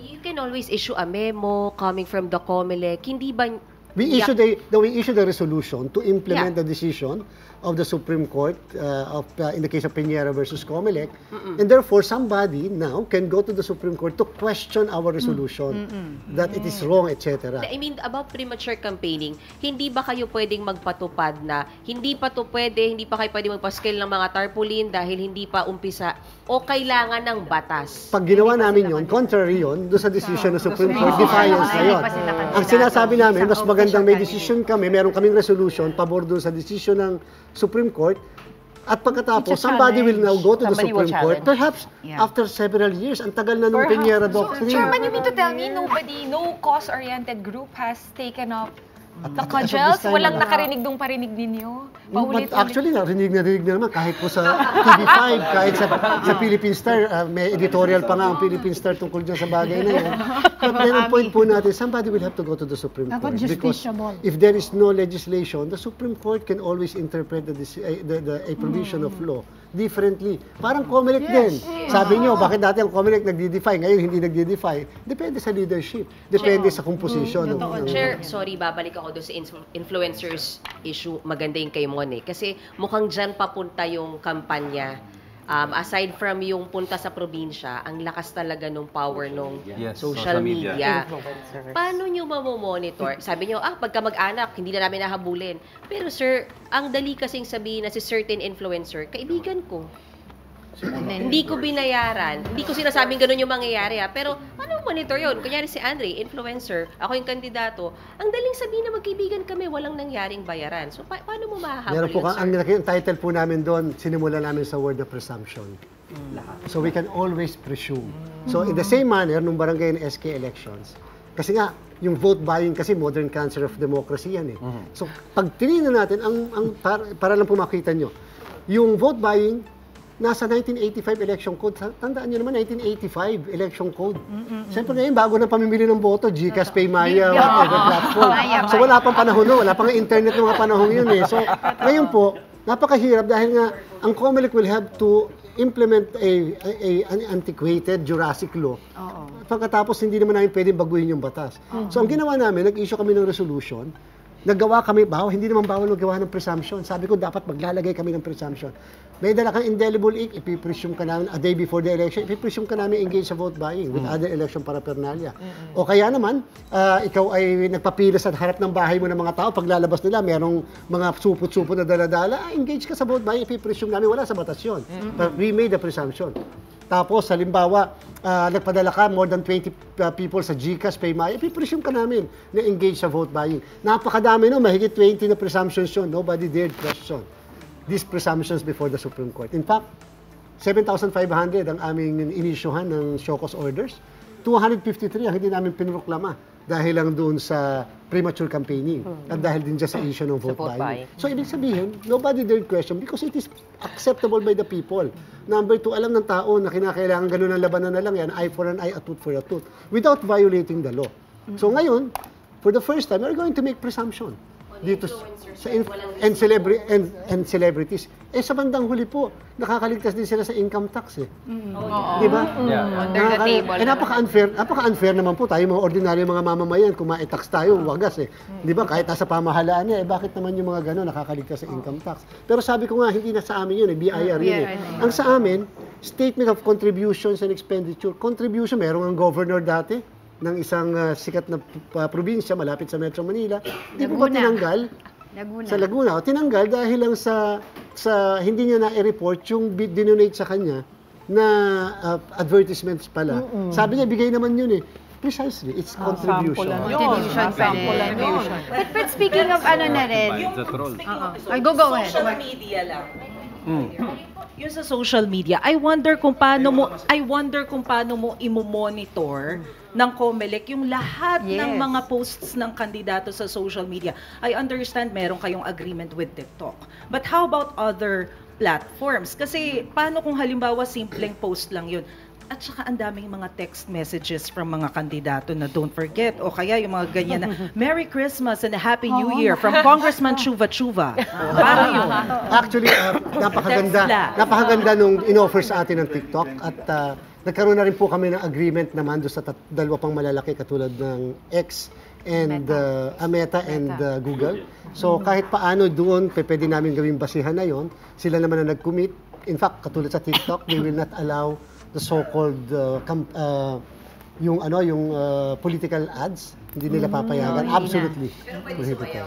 You can always issue a memo coming from the COMELEC. Hindi ba...
We issued a resolution to implement the decision of the Supreme Court in the case of Piñera versus Comelec, and therefore somebody now can go to the Supreme Court to question our resolution that it is wrong, etc.
I mean, about premature campaigning, hindi ba kayo pwedeng magpatupad na hindi pa to pwede, hindi pa kayo pwedeng magpa-scale ng mga tarpaulin dahil hindi pa umpisa o kailangan ng batas?
Pag ginawa namin yon, contrary yon doon sa decision ng Supreme Court, defiance na yon. Ang sinasabi namin, mas magandang may decision kami, meron kaming resolution, pabor doon sa decision ng Supreme Court, at pagkatapos, somebody will now go to the Supreme Court, perhaps after several years. Ang tagal na nung Piñera doctrine.
Chairman, you mean to tell me no cause-oriented group has taken up the cudgels? Walang nakarinig dong parinig ninyo?
Actually, narinig na naman kahit po sa TV5, kahit sa Philippine Star, may editorial pa nga ang Philippine Star tungkol dyan sa bagay na yun. But then ang point po natin, somebody will have to go to the Supreme Court. Because if there is no legislation, the Supreme Court can always interpret a provision of law differently. Parang COMELEC din. Sabi nyo, bakit dati ang COMELEC nagdi-defy, ngayon hindi nagdi-defy? Depende sa leadership. Depende sa komposisyon.
Chair, sorry, babalik ako doon sa influencers issue. Maganda yung kay Mon eh. Kasi mukhang dyan papunta yung kampanya. Aside from yung punta sa probinsya, ang lakas talaga ng power ng social media. Paano nyo mamomonitor? Sabi nyo, pagka mag-anak, hindi na namin nahabulin. Pero sir, ang dali kasing sabihin na si certain influencer, kaibigan ko. Hindi ko binayaran. Hindi ko sinasabing ganun yung mangyayari pero ano monitor yun? Kunyari si Andre, influencer, ako yung kandidato. Ang daling sabihin na magkaibigan kami, walang nangyaring bayaran. So paano mo mahahabol
yun, sir? Ang title po namin doon, sinimula namin sa word of presumption. So we can always presume. So in the same manner, nung barangay and SK elections, kasi nga, yung vote buying kasi modern cancer of democracy yan eh. So pag tinignan natin, para lang po makita nyo, yung vote buying, nasa 1985 election code. Tandaan nyo naman, 1985 election code. Siyempre ngayon, bago na pamimili ng boto, GCash, PayMaya, whatever platform. So wala pang panahon, wala pang internet ng mga panahon yun eh. So ngayon po, napakahirap dahil nga, ang COMELEC will have to implement an antiquated Jurassic law. Pagkatapos, hindi naman namin pwedeng baguhin yung batas. So ang ginawa namin, nag-issue kami ng resolution, naggawa kami, hindi naman bawal maggawa ng presumption. Sabi ko, dapat maglalagay kami ng presumption. May dala kang indelible ink, ipipresume ka namin a day before the election, ipipresume ka namin engage sa vote buying with other election paraphernalia. O kaya naman, ikaw ay nagpapila sa harap ng bahay mo ng mga tao, paglalabas nila, merong mga supot-supot na dala-dala, engage ka sa vote buying, ipipresume namin, wala sa batas yun. But we made the presumption. Tapos, halimbawa, nagpadala ka more than 20 people sa GCash, PayMaya, ipipresume ka namin na engage sa vote buying. Napakadami no, mahigit 20 na presumptions yun. Nobody dared question these presumptions before the Supreme Court. In fact, 7,500 ang aming inisyuhan ng show cause orders. 253 ang hindi namin pinroklama dahil lang doon sa premature campaigning at dahil din dyan sa issue ng vote buying. So, ibig sabihin, nobody dared question because it is acceptable by the people. Number two, alam ng tao na kinakailangan ganun ang labanan na lang yan, eye for an eye, a tooth for a tooth, without violating the law. So, ngayon, for the first time, we're going to make presumption. dito sa and celebrities. Sa bandang huli po, nakakaligtas din sila sa income tax eh. Di ba?
Under the table.
Napaka-unfair naman po tayo mga ordinaryo mga mamamayan kung ma-tax tayo, wagas eh. Di ba? Kahit nasa pamahalaan niya, bakit naman yung mga gano'n nakakaligtas sa income tax? Pero sabi ko nga, hindi na sa amin yun eh, BIR yun eh. Ang sa amin, Statement of Contributions and Expenditure. Contribution, merong ang governor dati ng isang sikat na probinsya malapit sa Metro Manila. Di po ba tinanggal? Sa Laguna. Tinanggal dahil lang sa hindi niya na-report yung dinonate sa kanya na advertisements pala. Sabi niya, bigay naman yun eh. Precisely, it's contribution.
Contribution. But speaking of ano na rin, go ahead.
Social media lang. Yung sa social media, I wonder kung paano mo imo-monitor ng COMELEC yung lahat ng mga posts ng kandidato sa social media. I understand meron kayong agreement with TikTok. But how about other platforms? Kasi paano kung halimbawa simpleng post lang yun? At saka ang daming mga text messages from mga kandidato na don't forget o kaya yung mga ganyan na Merry Christmas and a Happy New Year from Congressman Chuva Chuva. Paano yun?
Actually, napakaganda nung in-offer sa atin ng TikTok at nagkaroon na rin po kami ng agreement naman doon sa dalawa pang malalaki katulad ng X and Meta and Google. So kahit paano doon, pwede namin gawing basihan na yon. Sila naman na nag-commit. In fact, katulad sa TikTok, they will not allow the so-called yung political ads. Hindi nila papayagan. Absolutely prohibited.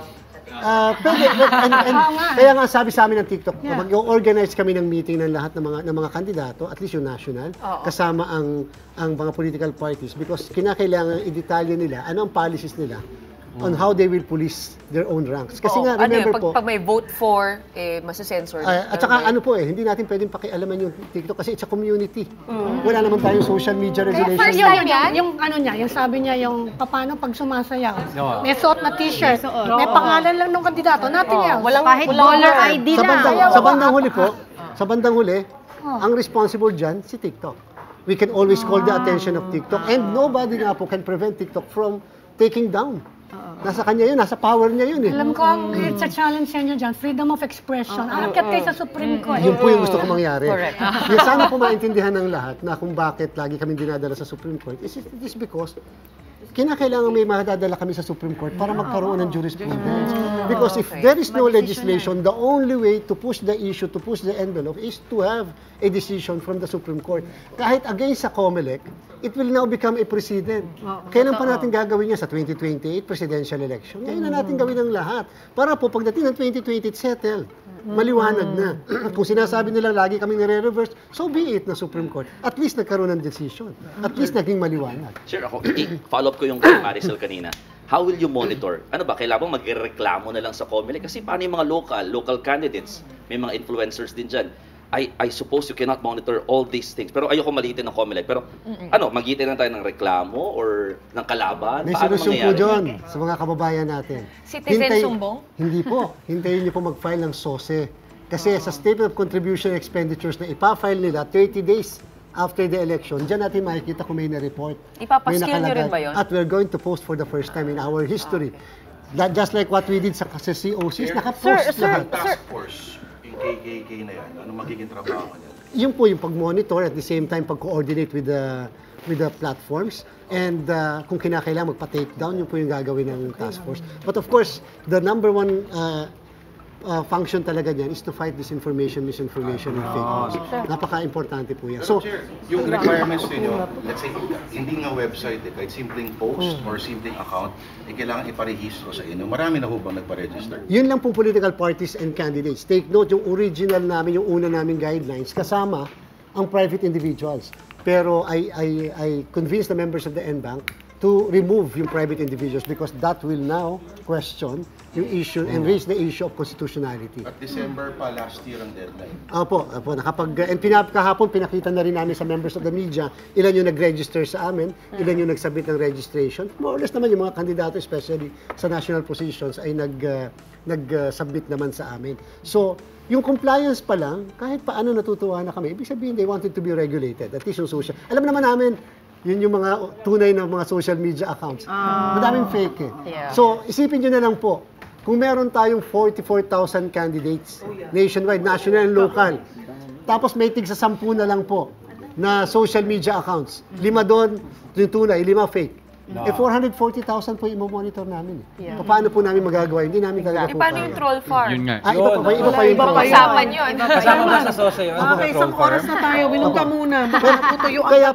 Kaya nga sabi sa amin ng TikTok, mag-organize kami ng meeting ng lahat ng mga kandidato, at least yung national, kasama ang mga political parties because kinakailangan i-detalye nila ano ang policies nila on how they will police their own ranks. Kasi nga, remember po,
pag may vote for, masasensor.
At saka hindi natin pwedeng pakialaman yung TikTok kasi it's a community. Wala naman tayong social media regulation.
First time yan, yung sabi niya, yung paano pag sumasayaw. May suot na t-shirt, may pangalan lang ng kandidato, nothing else.
Kahit dollar ID lang.
Sa bandang huli, ang responsible dyan, si TikTok. We can always call the attention of TikTok and nobody nga po can prevent TikTok from taking down. Nasa kanya yun, nasa power niya yun eh.
Alam ko, ang it's a challenge sa inyo dyan, freedom of expression. Aakyat kayo sa Supreme Court.
Yun po yung gusto ko mangyari. Correct. Yung sana po maintindihan ng lahat na kung bakit lagi kami dinadala sa Supreme Court is because kinakailangan may madadala kami sa Supreme Court para magkaroon ng jurisprudence. Because if there is no legislation, the only way to push the issue, to push the envelope, is to have a decision from the Supreme Court. Kahit against sa COMELEC, it will now become a precedent. Kailan pa natin gagawin yan sa 2028 presidential election? Ngayon na natin gawin ang lahat. Para po pagdating ng 2028, settle. Maliwanag na. Kung sinasabi nila lagi kaming nire-reverse, so be it na Supreme Court. At least nagkaroon ng decision. At least naging maliwanag.
Sure, ako, follow up ko yung kay Maricel kanina. How will you monitor? Ano ba, kailangan magreklamo na lang sa COMELEC? Kasi paano yung mga local candidates? May mga influencers din dyan. I suppose you cannot monitor all these things. Pero ayoko malitin ng COMELEC. Pero magitin na tayo ng reklamo or ng kalaban?
May solusyon po dyan sa mga kababayan natin.
Citizen sumbong?
Hindi po. Hintayin niyo po mag-file ng SOSE. Kasi sa Statement of Contribution Expenditures na ipa-file nila 30 days after the election, dyan natin makikita kung may na-report.
Ipapaskill nyo rin ba yun?
At we're going to post for the first time in our history. Just like what we did sa COCs, naka-post lahat.
Task force. KKK na yan, ano magiging trabaho niya?
Yun po yung pag-monitor at the same time pag-coordinate with the platforms and kung kinakailangan magpa-take down, yun po yung gagawin ng task force. But of course, the number one function talaga niyan is to fight disinformation, misinformation, and fake news. Napaka-importante po yan.
So, yung requirements ninyo, let's say, hindi nga website, kahit simpleng post or simpleng account, kailangan iparehistro sa inyo. Marami na ho bang nagpa-register?
Yun lang pong political parties and candidates. Take note, yung original namin, yung una namin guidelines, kasama ang private individuals. Pero I convinced the members of the NBank to remove yung private individuals because that will now question yung issue and raise the issue of constitutionality.
At December pa last year ang deadline.
Opo, and kahapon pinakita na rin namin sa members of the media ilan yung nag-register sa amin, ilan yung nagsubmit ng registration. More or less naman yung mga kandidato, especially sa national positions, ay nag-submit naman sa amin. So, yung compliance pa lang, kahit paano natutuwa na kami, ibig sabihin they wanted to be regulated, at least yung social. Alam naman namin, yun yung mga tunay na mga social media accounts. Madaming fake eh. So, isipin nyo na lang po, kung meron tayong 44,000 candidates nationwide, national and local, tapos may tig sa 10 na lang po na social media accounts, 5 doon, yung tunay, 5 fake. 440,000 po yung monitor namin. Paano po namin magagawa? Hindi namin talaga po.
Paano yung troll farm?
Yun nga.
Iba pa yung troll farm.
Kasama yun.
Kasama ba sa SOSE yun?
Okay, isang oras na tayo. Wilong ka muna. Baka natutuyo ang...
Kaya,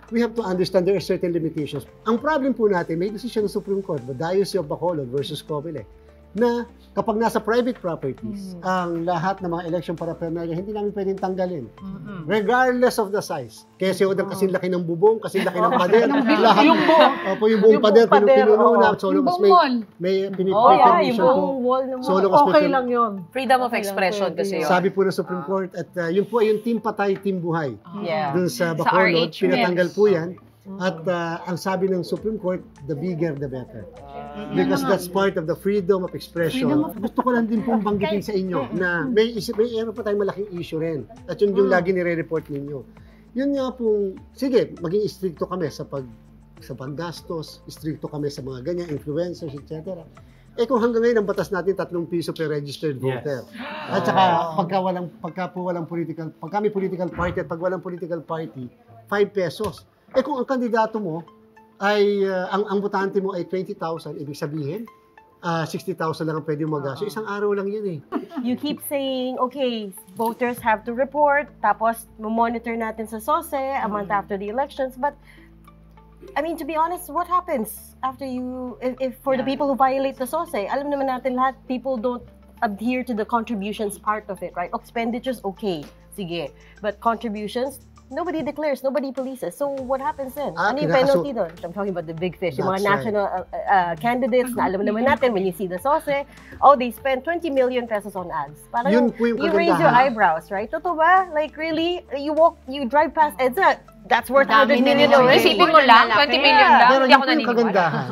we have to understand there are certain limitations. Ang problem po natin, may decision ng Supreme Court, the Diocese of Bacolod versus Comelec, na kapag nasa private properties, ang lahat ng mga election paraphernalia, hindi namin pwedeng tanggalin. Regardless of the size. Kasi kasing laki ng bubong, kasing laki ng pader. Lahat, yung buong pader, pinuno na. Solo mas may permission po. Solo mas
okay lang yun.
Freedom of expression kasi yun.
Sabi po ng Supreme Court, at yun po ay yung team patay, team buhay. Doon sa Bacolod, pinatanggal po yan. At ang sabi ng Supreme Court, the bigger the better. Because that's part of the freedom of expression. Gusto ko lang din pong banggitin sa inyo na may pa tayong malaking issue rin. At yun yung lagi nire-report ninyo. Yun nga pong, sige, maging stricto kami sa paggastos, stricto kami sa mga ganyan, influencers, etc. Kung hanggang ngayon ang batas natin 3 piso per registered voter. At saka pagka walang political, pag kami political party at pag walang political party, 5 pesos. Kung ang kandidato mo ay, ang botante mo ay 20,000, ibig sabihin, 60,000 lang ang pwede magasto. Isang araw lang yun eh.
You keep saying, okay, voters have to report, tapos monitor natin sa SOSE a month after the elections, but I mean, to be honest, what happens after if for the people who violate the SOSE? Alam naman natin lahat, people don't adhere to the contributions part of it, right? Expenditures, okay, sige. But contributions, nobody declares, nobody polices. So what happens then? Ano yung penalty doon? I'm talking about the big fish. Yung mga national candidates na alam naman natin, when you see the SOSE, they spend 20 million pesos on ads. Parang you raise your eyebrows, right? Totoo ba? Like really, you drive past EDSA, that's worth 100 million already.
Isipin mo lang, 20 million lang.
Pero yun po yung kagandahan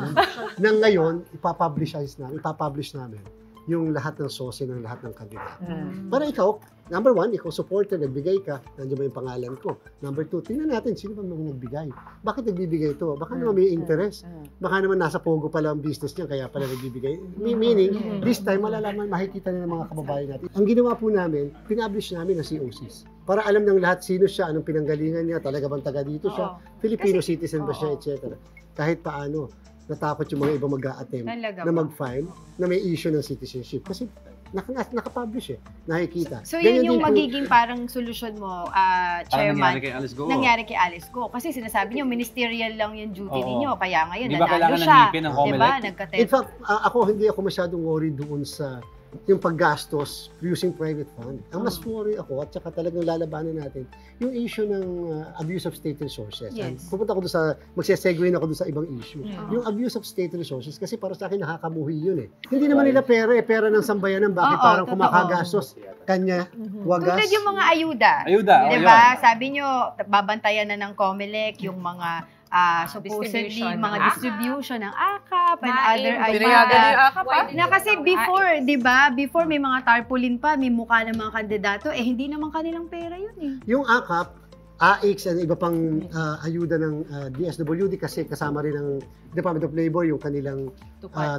na ngayon, ipapublish namin yung lahat ng SOSE ng lahat ng kandidato. Para ikaw, number 1, ikaw supporter, nagbigay ka, nandiyan ba yung pangalan ko. Number 2, tingnan natin sino ba mga nagbigay. Bakit nagbibigay ito? Baka naman may interest. Baka naman nasa Pogo pala ang business niya, kaya pala nagbibigay. Meaning, this time, malalaman, makikita na ng mga kababayan natin. Ang ginawa po namin, pinablish namin ang COCs. Para alam ng lahat sino siya, anong pinanggalingan niya, talaga bang taga dito siya, Filipino citizen ba siya, etc. Kahit paano, natakot yung mga iba mag-a-attempt na mag-file na may issue ng citizenship. Kasi nakapublish nakikita.
So yun yung magiging parang solusyon mo, Chairman. Nangyari kay Alice Go. Kasi sinasabi niyo, ministerial lang yung duty ninyo. Kaya ngayon, nanalo siya. Diba?
In fact, hindi ako masyadong worried doon sa yung paggastos using private fund. Ang mas worry ako at saka talagang lalabanan natin yung issue ng abuse of state resources.
Yes.
Pupunta ko doon magse-segue na ako doon sa ibang issue. Yung abuse of state resources kasi para sa akin nakakamuhi yun Hindi naman nila pera ng sambayanan. Bakit parang kumakagastos? Kanya, wagas.
Tulad yung mga ayuda. Diba? Sabi nyo, babantayan na ng Comelec yung mga supposedly mga distribution ng AKAP and other na kasi before, di ba? Before may mga tarpaulin pa, may mukha ng mga kandidato, hindi naman kanilang pera yun
Yung AKAP, AX and iba pang ayuda ng DSWD kasi kasama rin ng Department of Labor yung kanilang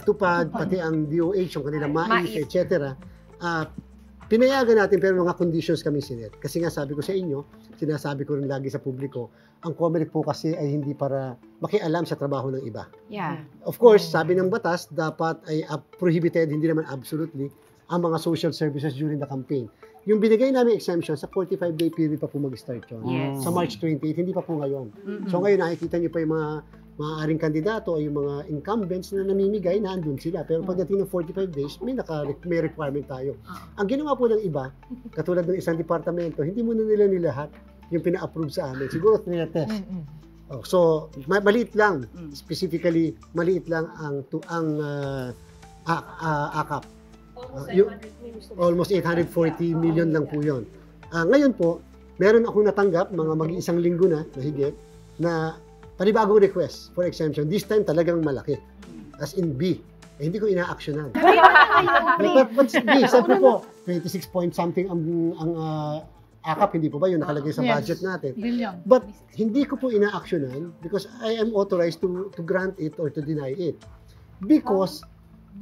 tupad, pati ang DOH yung kanilang mais, etc. Pinayagan natin pero mga conditions kami sinet. Kasi nga sabi ko sa inyo, sinasabi ko rin lagi sa publiko, ang Comelec po kasi ay hindi para makialam sa trabaho ng iba. Of course, sabi ng batas, dapat ay prohibited, hindi naman absolutely, ang mga social services during the campaign. Yung binigay namin exemption, sa 45-day period pa po mag-start yun. Sa March 28, hindi pa po ngayon. So ngayon, nakikita niyo pa yung mga maaaring kandidato o yung mga incumbents na namimigay, naandun sila. Pero pagdating ng 45 days, may requirement tayo. Ang ginawa po ng iba, katulad ng isang departamento, hindi muna nila nilahat yung pina-approve sa amin. Siguro test. So, maliit lang. Specifically, maliit lang ang AKAP. Almost 840 million lang po yun. Ngayon po, meron akong natanggap, mga mag-iisang linggo na, mahigit, na panibagong request for exemption. This time talagang malaki. As in B. Hindi ko ina-actionan. But B, sabi po, 26 point something ang AKAP, hindi po ba yun nakalagay sa budget natin? But hindi ko po ina-actionan because I am authorized to grant it or to deny it. Because,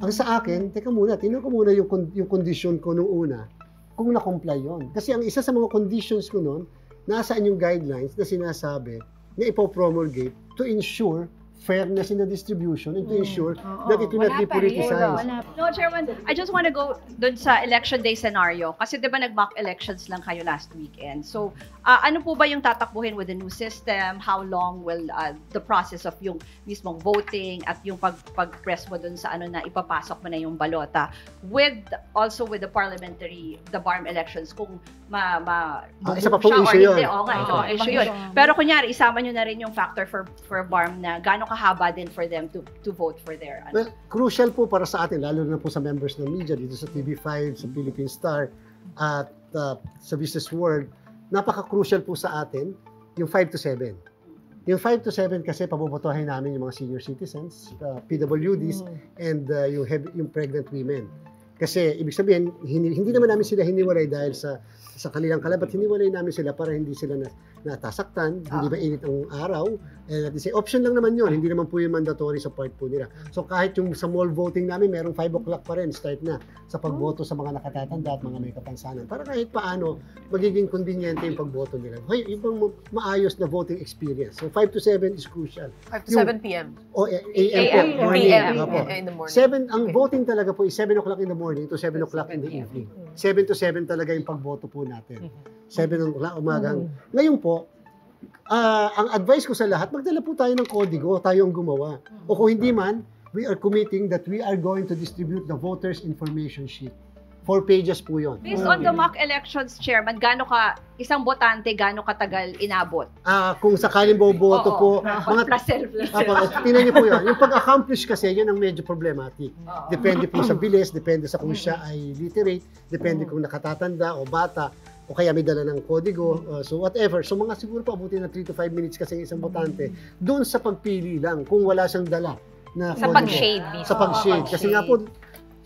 ang sa akin, teka muna, tingnan ko muna yung condition ko nung una, kung na-comply yun. Kasi ang isa sa mga conditions ko nun, nasaan yung guidelines na sinasabi na ipopromulgate to ensure fairness in the distribution and to ensure that it will not be politicized.
No, Chairman, I just want to go dun sa election day scenario. Kasi di ba nag-mock elections lang kayo last weekend. So, ano po ba yung tatakbuhin with the new system? How long will the process of yung mismong voting at yung pag-press mo dun sa ano na ipapasok mo na yung balota? Also with the parliamentary, the BARM elections, kung
isa pa pong issue yun.
Oo nga, issue yun. Pero kunyari, isama nyo na rin yung factor for BARM na gano'ng kahaba din for them to vote for their
Well, crucial po para sa atin, lalo na po sa members ng media dito sa TV5, sa Philippine Star, at sa Business World, napaka-crucial po sa atin yung 5 to 7. Yung 5 to 7 kasi pabobotohin namin yung mga senior citizens, PWDs, and yung pregnant women. Kasi ibig sabihin, hindi naman namin sila hiniwalay dahil sa kanilang kalabat, hiniwalay namin sila para hindi sila natasaktan, hindi ba init ang araw, and at the same, option lang naman yun, hindi naman po yung mandatory sa part po nila. So kahit yung sa mall voting namin, merong 5 o'clock pa rin, start na sa pagboto sa mga nakatatanda at mga may kapansanan. Para kahit paano, magiging conveniente yung pagboto nila. Yung pang maayos na voting experience. So 5 to 7 is crucial.
5 to 7 p.m.
O AM po, morning.
In the morning.
7, ang voting talaga po is 7 o'clock in the morning to 7 o'clock in the evening. 7 to 7 talaga yung pagboto po natin. 7 o'clock umagang. Ngayon po, ang advice ko sa lahat, magdala po tayo ng kodigo, tayo ang gumawa. O kung hindi man, we are committing that we are going to distribute the voters information sheet. 4 pages po yun.
Based on the mock elections, Chairman, isang botante, gaano katagal inabot?
Kung sakaling boboto po, tingnan niyo po yun. Yung pag-accomplish kasi, yun ang medyo problematic. Depende po sa bilis, depende sa kung siya ay literate, depende kung nakatatanda o bata, o kaya may dala ng kodigo, so whatever. So mga siguro po abutin na 3 to 5 minutes kasi isang botante, doon sa pagpili lang, kung wala siyang dala na
sa pag-shade.
Sa pag-shade. Kasi nga po,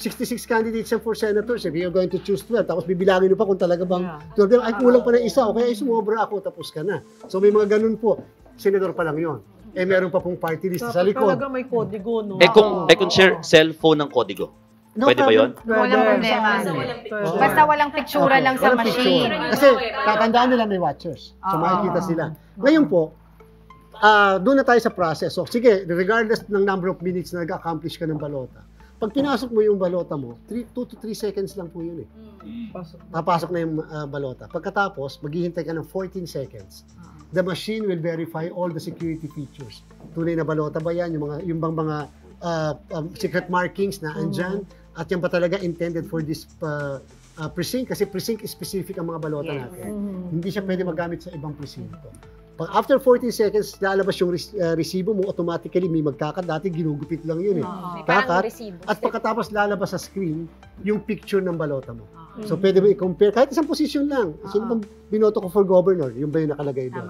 66 candidates for senators, if you're going to choose 12, tapos bibilangin mo pa kung talaga bang 12, ay kulang pa ng isa, o kaya ay sumobra ako, tapos ka na. So may mga ganun po, senador pa lang yon. Meron pa pong party list sa likod.
Talaga may kodigo, no?
Kung share cellphone ng kodigo, pwede ba yun?
Walang problema. Basta walang pictura lang sa machine.
Kasi tatandaan nila may watchers. So makikita sila. Ngayon po, doon na tayo sa process. So sige, regardless ng number of minutes na nag-accomplish ka ng balota, pag pinasok mo yung balota mo, 2 to 3 seconds lang po yun eh. Papasok na yung balota. Pagkatapos, maghihintay ka ng 14 seconds. The machine will verify all the security features. Tunay na balota ba yan? Yung mga secret markings na andyan, at yan pa talaga intended for this precinct, kasi precinct specific ang mga balota natin. Hindi siya pwede magamit sa ibang presinto. After 14 seconds, lalabas yung resibo mo, automatically may magkakat. Dati ginugupit lang yun eh. Kakat. At pagkatapos lalabas sa screen yung picture ng balota mo. So pwede mo i-compare, kahit isang position lang. Sino bang binoto ko for governor? Yung ba yung nakalagay doon?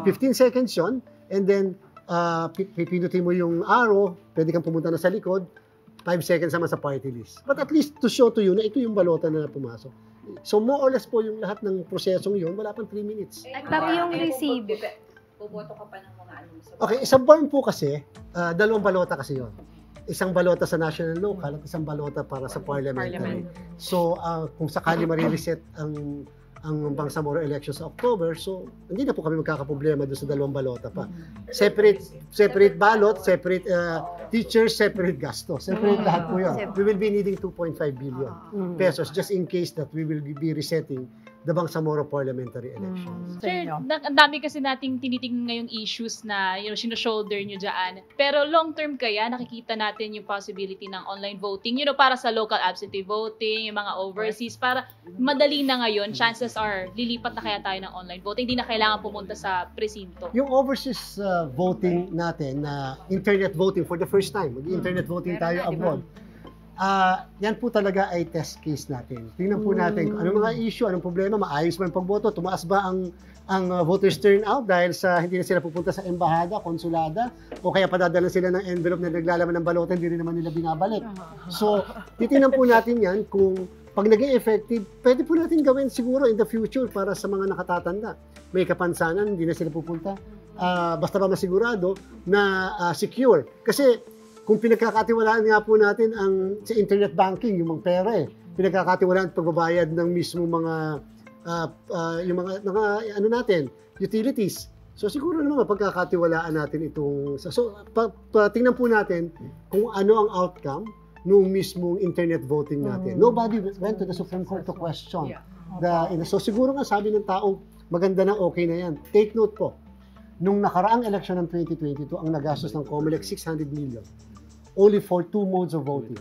15 seconds yun, and then pipinutin mo yung arrow, pwede kang pumunta na sa likod, 5 seconds naman sa party list. But at least to show to you na ito yung balota na pumasok. So more or less po yung lahat ng prosesong yun, wala pang 3 minutes.
Tapi yung resibo.
Boboto ka pa ng mga ano.
Okay, isang BARM po kasi, dalawang balota kasi yun. Isang balota sa national local at isang balota para sa parliamentary. So kung sakali marireset ang Bangsamoro election sa October, so hindi na po kami magkakaproblema doon sa dalawang balota pa. Separate ballot, separate teachers, separate gasto. Separate lahat po yun. We will be needing 2.5 billion pesos just in case that we will be resetting the Bangsamoro parliamentary elections.
Sir, ang dami kasi nating tinitingnan ngayong issues na sino-shoulder nyo dyan. Pero long term kaya, nakikita natin yung possibility ng online voting, para sa local absentee voting, yung mga overseas, para madali na ngayon, chances are, lilipat na kaya tayo ng online voting, hindi na kailangan pumunta sa presinto.
Yung overseas voting natin, na internet voting for the first time, mag-internet voting tayo abroad, Yan po talaga ay test case natin. Tingnan po natin kung anong mga issue, anong problema, maayos ba yung pagboto, tumaas ba ang voters turnout dahil sa hindi na sila pupunta sa embahada, konsulada, o kaya padadala sila ng envelope na naglalaman ng balota, hindi rin naman nila binabalik. So, titingnan po natin yan kung pag naging effective, pwede po natin gawin siguro in the future para sa mga nakatatanda. May kapansanan, hindi na sila pupunta. Basta ba masigurado na secure. Kasi kung pinagkakatiwalaan nga po natin sa internet banking, yung mga pera pinagkakatiwalaan at pagbabayad ng mismo mga ano natin, utilities. So siguro naman pagkakatiwalaan natin itong tingnan po natin kung ano ang outcome nung mismong internet voting natin. Nobody went to the Supreme Court to question. So siguro nga sabi ng tao, maganda na, okay na yan. Take note po, nung nakaraang election ng 2022, ang nagastos ng COMELEC 600 million. Only for 2 modes of voting.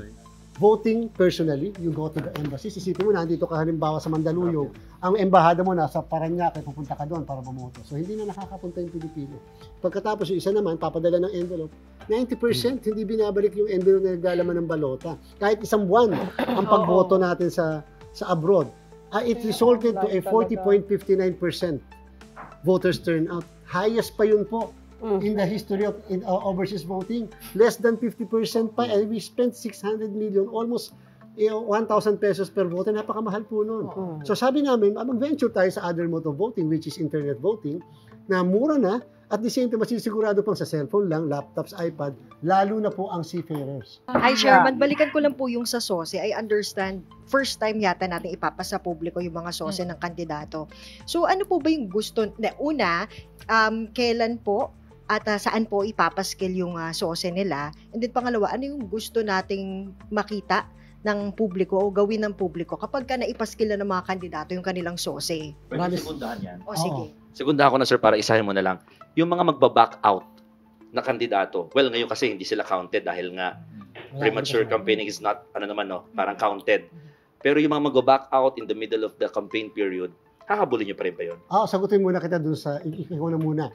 Voting personally, you go to the embassy. Isipin mo, nandito ka halimbawa sa Mandaluyong, ang embahada mo nasa Parañaque, pupunta ka doon para bumoto. So hindi na nakakapunta yung Pilipino. Pagkatapos yung isa naman, papadala ng envelope. 90% hindi binabalik yung envelope na naglalaman ng balota. Kahit isang buwan ang pagboto natin sa abroad. It resulted to a 40.59% voters turnout. Highest pa yun po in the history of overseas voting. Less than 50% pa. We spent 600 million, almost 1,000 pesos per vote. Napakamahal po nun. So sabi namin, mag-venture tayo sa other mode of voting, which is internet voting, na mura na, at the same time, masisigurado pang sa cellphone lang, laptops, iPad, lalo na po ang seafarers.
Hi, Chairman. Balikan ko lang po yung sa SOSE. I understand, first time yata natin ipapasa publiko yung mga SOSE ng kandidato. So, ano po ba yung gusto? Una, kailan po at saan po ipapaskil yung SOSE nila? And then pangalawa, ano yung gusto nating makita ng publiko o gawin ng publiko kapag ka naipaskil na ng mga kandidato yung kanilang SOSE?
Pwede segundahan yan.
O, sige.
Segundahan ko na, sir, para isahin mo na lang. Yung mga magbaback out na kandidato, well, ngayon kasi hindi sila counted dahil nga premature campaigning is not, parang counted. Pero yung mga mag-back out in the middle of the campaign period, kakabulin nyo pa rin ba yun?
Sagutin muna kita dun sa, ikaw na muna.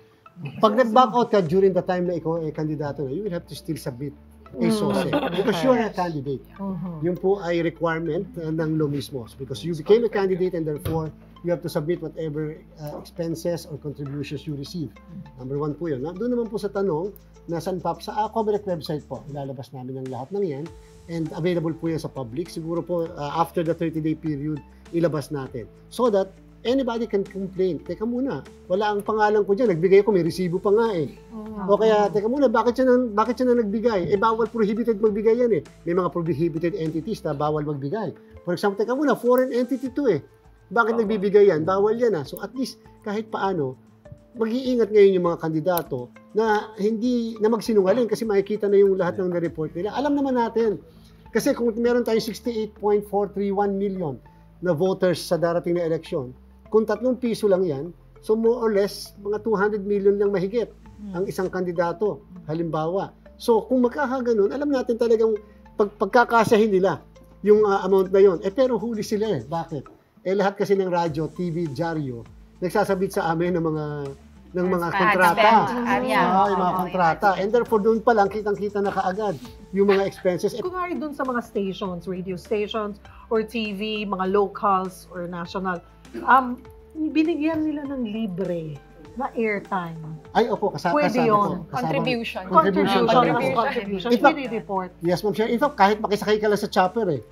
Pag nag-back out ka during the time na ikaw ay kandidato na, you will have to still submit a SOSE. Because you are a candidate. Yun po ay requirement ng law mismo. Because you became a candidate and therefore, you have to submit whatever expenses or contributions you receive. Number 1 po yun. Doon naman po sa tanong, nasan pa? Sa COMELEC website po, ilalabas namin ang lahat ng yan. And available po yan sa public. Siguro po, after the 30-day period, ilabas natin. So that, anybody can complain. Teka muna, wala ang pangalan ko dyan. Nagbigay ko, may resibo pa nga eh. O kaya, teka muna, bakit siya na nagbigay? Bawal prohibited magbigay yan eh. May mga prohibited entities na bawal magbigay. For example, teka muna, foreign entity to eh. Bakit nagbibigay yan? Bawal yan ah. So at least, kahit paano, mag-iingat ngayon yung mga kandidato na hindi na magsinungaling kasi makikita na yung lahat ng na-report nila. Alam naman natin. Kasi kung meron tayong 68.431 million na voters sa darating na eleksyon, kung 3 piso lang yan, so more or less, mga 200 million lang mahigit ang isang kandidato, halimbawa. So kung magkakaganon, alam natin talagang pagkakasahin nila yung amount na yon. Pero huli sila eh. Bakit? Lahat kasi ng radyo, TV, dyaryo, nagsasabit sa amin ng mga kontrata. Yung mga kontrata. And therefore, doon pa lang, kitang-kita na kaagad yung mga expenses.
Kung nga doon sa mga stations, radio stations, or TV, mga locals, or national, binigyan nila ng libre na airtime.
Ay, opo,
pwede yun.
Contribution.
In fact, report.
Yes, ma'am. In fact, kahit makisakay ka lang sa chopper eh.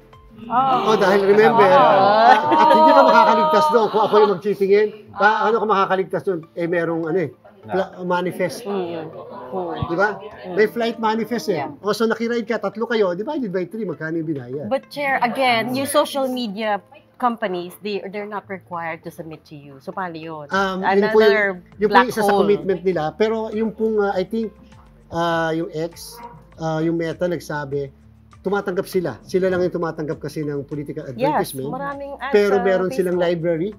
Dahil remember, at hindi ka makakaligtas doon kung ako yung mag-cheatingin. Ano ka makakaligtas doon? Merong manifest. Di ba? May flight manifest eh. So nakiride ka, 3 kayo, divided by 3, magkano yung binayad?
But Chair, again, yung social media companies, they're not required to submit to you. So paano yun? Another
yung
black
isa
hole.
Sa commitment nila. Pero yung pong, I think, yung X, yung Meta nagsabi, tumatanggap sila. Sila lang yung tumatanggap kasi ng political advertisement.
Yes, maraming ads
pero meron
Facebook.
silang library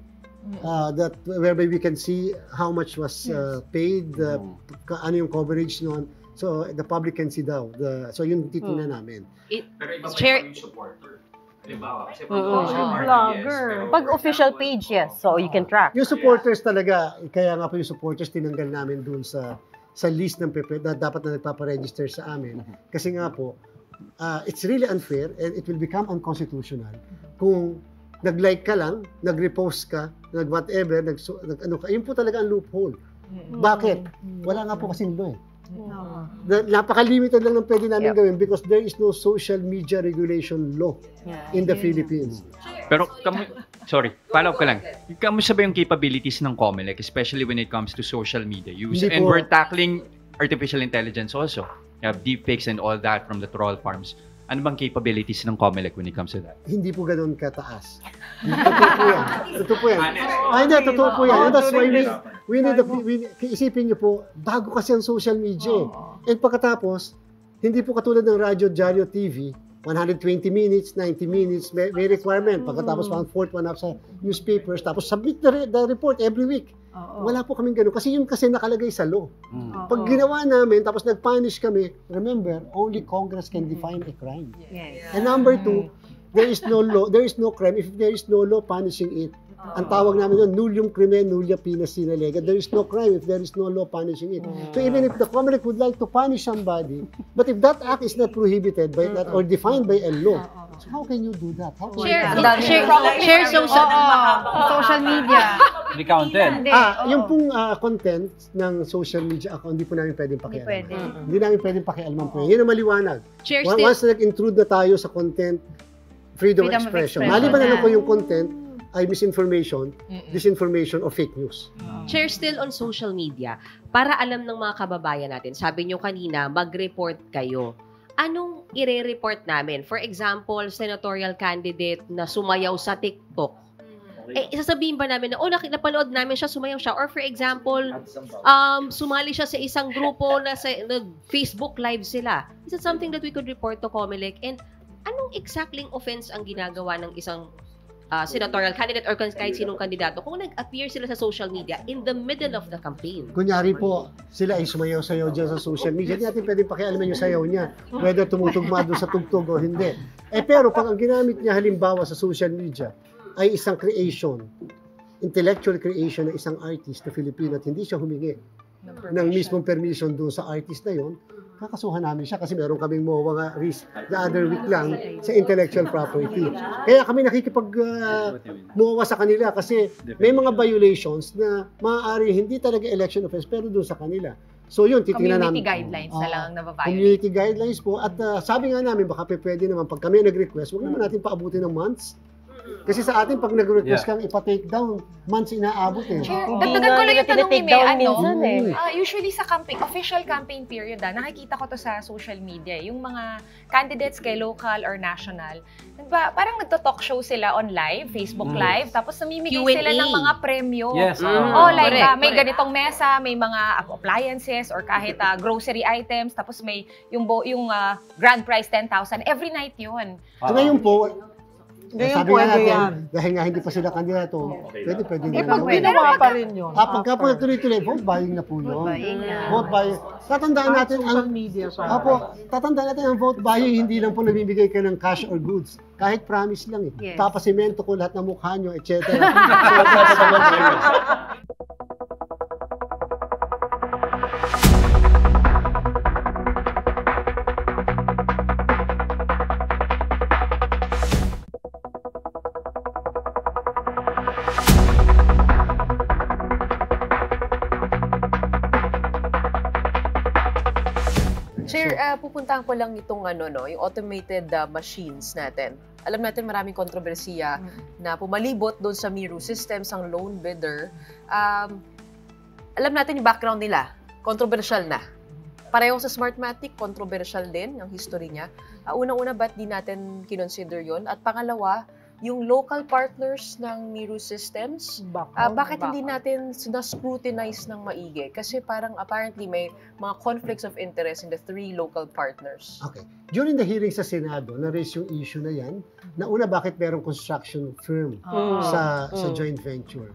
that whereby we can see how much was paid, ano yung coverage noon. So the public can see daw. So yun titingnan namin.
Pero iba pa yung supporter. Halimbawa, kasi
vlogger. Pag official page, yes. So you can track.
Yung supporters talaga, kaya nga po yung supporters tinanggal namin dun sa list ng na dapat na nagpaparegister sa amin. Kasi nga po, it's really unfair and it will become unconstitutional kung nag-like ka lang, nag-repost ka, nag-whatever, ano ka, yun po talaga ang loophole. Bakit? Wala nga po kasing law eh. Napaka-limited lang ng pwede namin gawin because there is no social media regulation law in the Philippines.
Pero, follow up ka lang. Kamusta ba yung capabilities ng COMELEC, especially when it comes to social media use?
Hindi
And
po.
we're tackling artificial intelligence also. You have deepfakes and all that from the troll farms. Ano bang capabilities ng COMELEC when it comes to that?
Hindi po ganun kataas. Totoo po yan. Totoo po yan. Hindi, totoo po yan. And that's why isipin niyo po, bago kasi ang social media eh. And pagkatapos, hindi po katulad ng radyo, dyaryo, TV, 120 minutes, 90 minutes, may requirement. Pagkatapos, 1/4 up sa newspapers, tapos submit the report every week. Wala po kaming ganun. Kasi yun kasi nakalagay sa law. Pag ginawa namin, tapos nag-punish kami, remember, only Congress can define a crime. And number 2, there is no law, there is no crime if there is no law punishing it. Ang tawag namin yun, nullium crimen, nullia pena sine lega. There is no crime if there is no law punishing it. So even if the COMELEC would like to punish somebody, but if that act is not prohibited by that or defined by a law, so how can you do that? How can
Share social media.
Hindi counted.
Yung pong content ng social media account, hindi po namin pwedeng pakialaman. Hindi namin pwedeng pakialaman po. Yan ang maliwanag. Once na nag-intrude na tayo sa content, freedom of expression. Maliban na lang po yung content, ay misinformation, disinformation, or fake news.
Chair, still on social media, para alam ng mga kababayan natin, sabi nyo kanina, mag-report kayo. Anong ire-report namin? For example, senatorial candidate na sumayaw sa TikTok. Isasabihin ba namin na, napanood namin siya, sumayaw siya? Or for example, sumali siya sa isang grupo na Facebook Live sila. Is it something that we could report to COMELEC? And anong exactly offense ang ginagawa ng isang senatorial candidate or kahit sinong kandidato kung nag-appear sila sa social media in the middle of the campaign?
Kunyari po, sila ay sumayaw-sayaw dyan sa social media. Hindi natin pwedeng pakialaman yung sayaw niya, whether tumutugma doon sa tugtog o hindi. Pero pag ang ginamit niya halimbawa sa social media ay isang creation, intellectual creation ng isang artist na Filipino at hindi siya humingi ng mismong permission doon sa artist na yon, kakasuhan namin siya kasi meron kaming MOA nga risk the other week lang sa intellectual property. Kaya kami MOA sa kanila kasi may mga violations na maaari hindi talaga election offense pero doon sa kanila. So yun, titingnan namin.
Community guidelines na lang ang nabaviolate.
Community guidelines po at sabi nga namin baka pwede naman pag kami nag-request, huwag naman natin paabutin ng months. Kasi sa atin, pag nag-request kang ipa-take down, months inaabot eh.
Dagdagan ko lang yung tanong ni May, usually sa official campaign period, nakikita ko to sa social media, yung mga candidates kay local or national, parang nagto-talk show sila on live, Facebook Live, tapos namimigay sila ng mga premyo.
Yes.
May ganitong mesa, may mga appliances, or kahit grocery items, tapos may yung grand prize 10,000, every night yun.
Ngayon po, sabi nga natin, dahil nga hindi pa sila kandidato, pwede
pag ginawa pa rin yun.
Pagka po tuloy-tuloy, vote buying na po yun. Vote buying. Tatandaan natin ang vote buying, hindi lang po namimigay ka ng cash or goods. Kahit promise lang eh. Papasimento ko lahat ng mukha nyo, etc.
Chair, pupuntahan ko lang itong yung automated machines natin. Alam natin maraming kontrobersiya na pumalibot doon sa Miro systems, ang lone bidder. Alam natin yung background nila, controversial na. Pareho sa Smartmatic, controversial din ang history niya. Unang-una, ba't di natin kinonsider yon? At pangalawa, yung local partners ng Miro systems, bakit hindi natin na-scrutinize ng maigi? Kasi parang apparently may mga conflicts of interest in the 3 local partners.
Okay. During the hearing sa Senado, na-raise yung issue na yan. Nauna, bakit merong construction firm sa joint venture?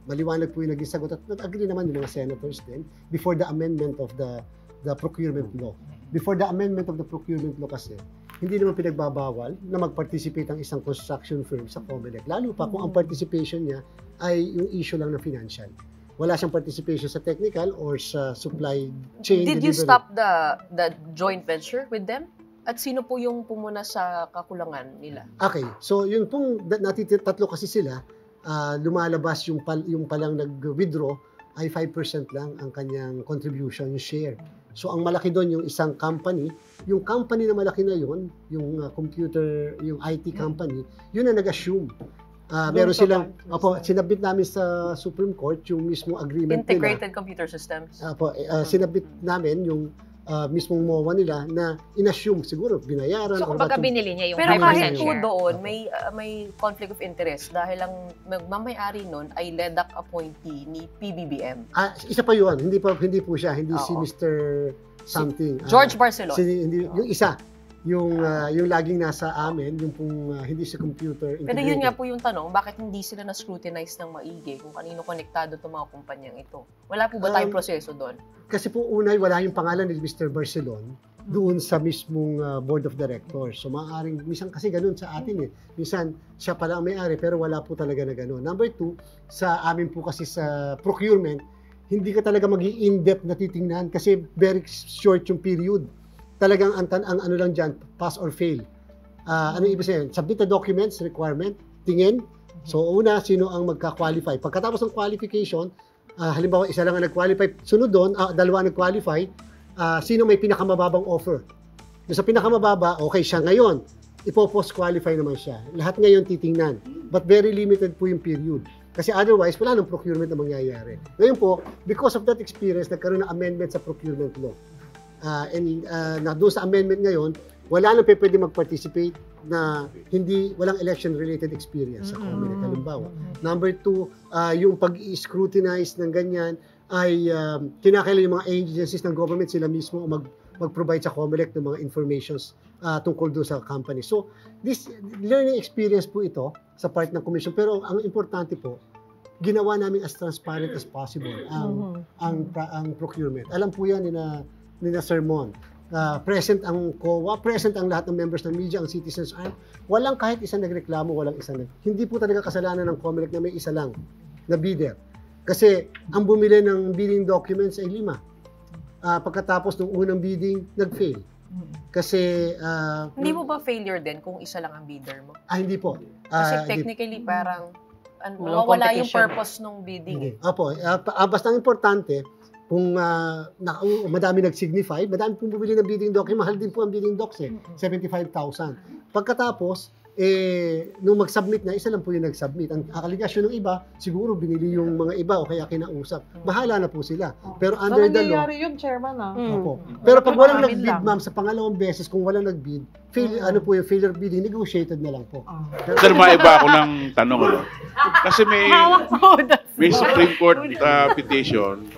Maliwanag po yung naging sagot at nag-agree naman yung mga senators din before the amendment of the procurement law. Before the amendment of the procurement law kasi, hindi naman pinagbabawal na mag-participate ang isang construction firm sa COMELEC. Lalo pa kung ang participation niya ay yung issue lang na financial. Wala siyang participation sa technical or sa supply chain.
Did you stop the joint venture with them? At sino po yung pumuna sa kakulangan nila?
Okay, so yun pong tatlo kasi sila, lumalabas yung palang nag-withdraw ay 5% lang ang kanyang contribution, yung share. So ang malaki doon yung isang company, yung company na malaki na yun, yung computer, yung IT company, yun na nag-assume. Meron silang, sinabit namin sa Supreme Court yung mismo agreement
Integrated Computer Systems.
Sinabit namin yung mismong MOA nila na in-assume siguro binayaran.
So kumbaga binili niya yung 5%
Pero kahit po
share.
doon, may conflict of interest dahil ang magmamayari nun ay LEDAC appointee ni PBBM.
Isa pa yun, hindi po siya, hindi si Mr. Something.
George Barcelon.
Yung isa. Yung laging nasa amin, yung pong hindi sa computer integrated.
Pero yun nga po yung tanong, bakit hindi sila na-scrutinize ng maigi kung kanino konektado itong mga kumpanyang ito? Wala po ba tayong proseso doon?
Kasi po unay, wala yung pangalan ni Mr. Barcelon doon sa mismong board of directors. So maaaring, minsan kasi ganun sa atin eh. Minsan siya pala ang may-ari pero wala po talaga na ganun. Number 2, sa amin po kasi sa procurement, hindi ka talaga mag-i-in-depth na titingnan kasi very short yung period. Talagang ang ano lang dyan, pass or fail. Ano ibig sabihin? Submit the documents, requirement, tingin. So una, sino ang magka-qualify. Pagkatapos ng qualification, halimbawa isa lang ang nag-qualify, sunod doon, dalawa nag-qualify, sino may pinakamababang offer. Sa pinakamababa, okay siya ngayon, ipo-post-qualify naman siya. Lahat ngayon titingnan. But very limited po yung period. Kasi otherwise, wala nang procurement na mangyayari. Ngayon po, because of that experience, nagkaroon ng amendment sa procurement law. Na doon sa amendment ngayon, wala nang pwede mag-participate na walang election-related experience sa COMELEC. Halimbawa. Number 2, yung pag-scrutinize ng ganyan ay kinakailangan yung mga agencies ng government sila mismo mag-provide sa COMELEC ng mga informations tungkol doon sa company. So, this learning experience po ito sa part ng commission. Pero ang importante po, ginawa namin as transparent as possible ang procurement. Alam po yan ni na Sermon. Present ang COA, present ang lahat ng members ng media, ang Citizens Arm. Walang kahit isa nagreklamo, hindi po talaga kasalanan ng COMELEC na may isa lang na bidder. Kasi ang bumili ng bidding documents ay 5. Pagkatapos ng unang bidding, nag-fail. Kasi
hindi mo ba failure din kung isa lang ang bidder mo?
Hindi po.
Kasi technically parang wala yung purpose ng bidding.
Opo, basta ang importante, kung madami nag-signify, madami pong bumili ng bidding doc, mahal din po ang bidding docs 75,000. Pagkatapos, nung mag-submit na, isa lang po yung nag-submit. Ang akaligasyon ng iba, siguro binili yung mga iba o kaya kinausap. Bahala na po sila. Pero under the law...
nangyayari yun, Chairman,
Opo. Pero pag walang nag-bid, ma'am, sa pangalawang beses, kung walang nag-bid, failure bidding, negotiated na lang po.
Sir, maiba ako ng tanong. Kasi may Supreme Court petition,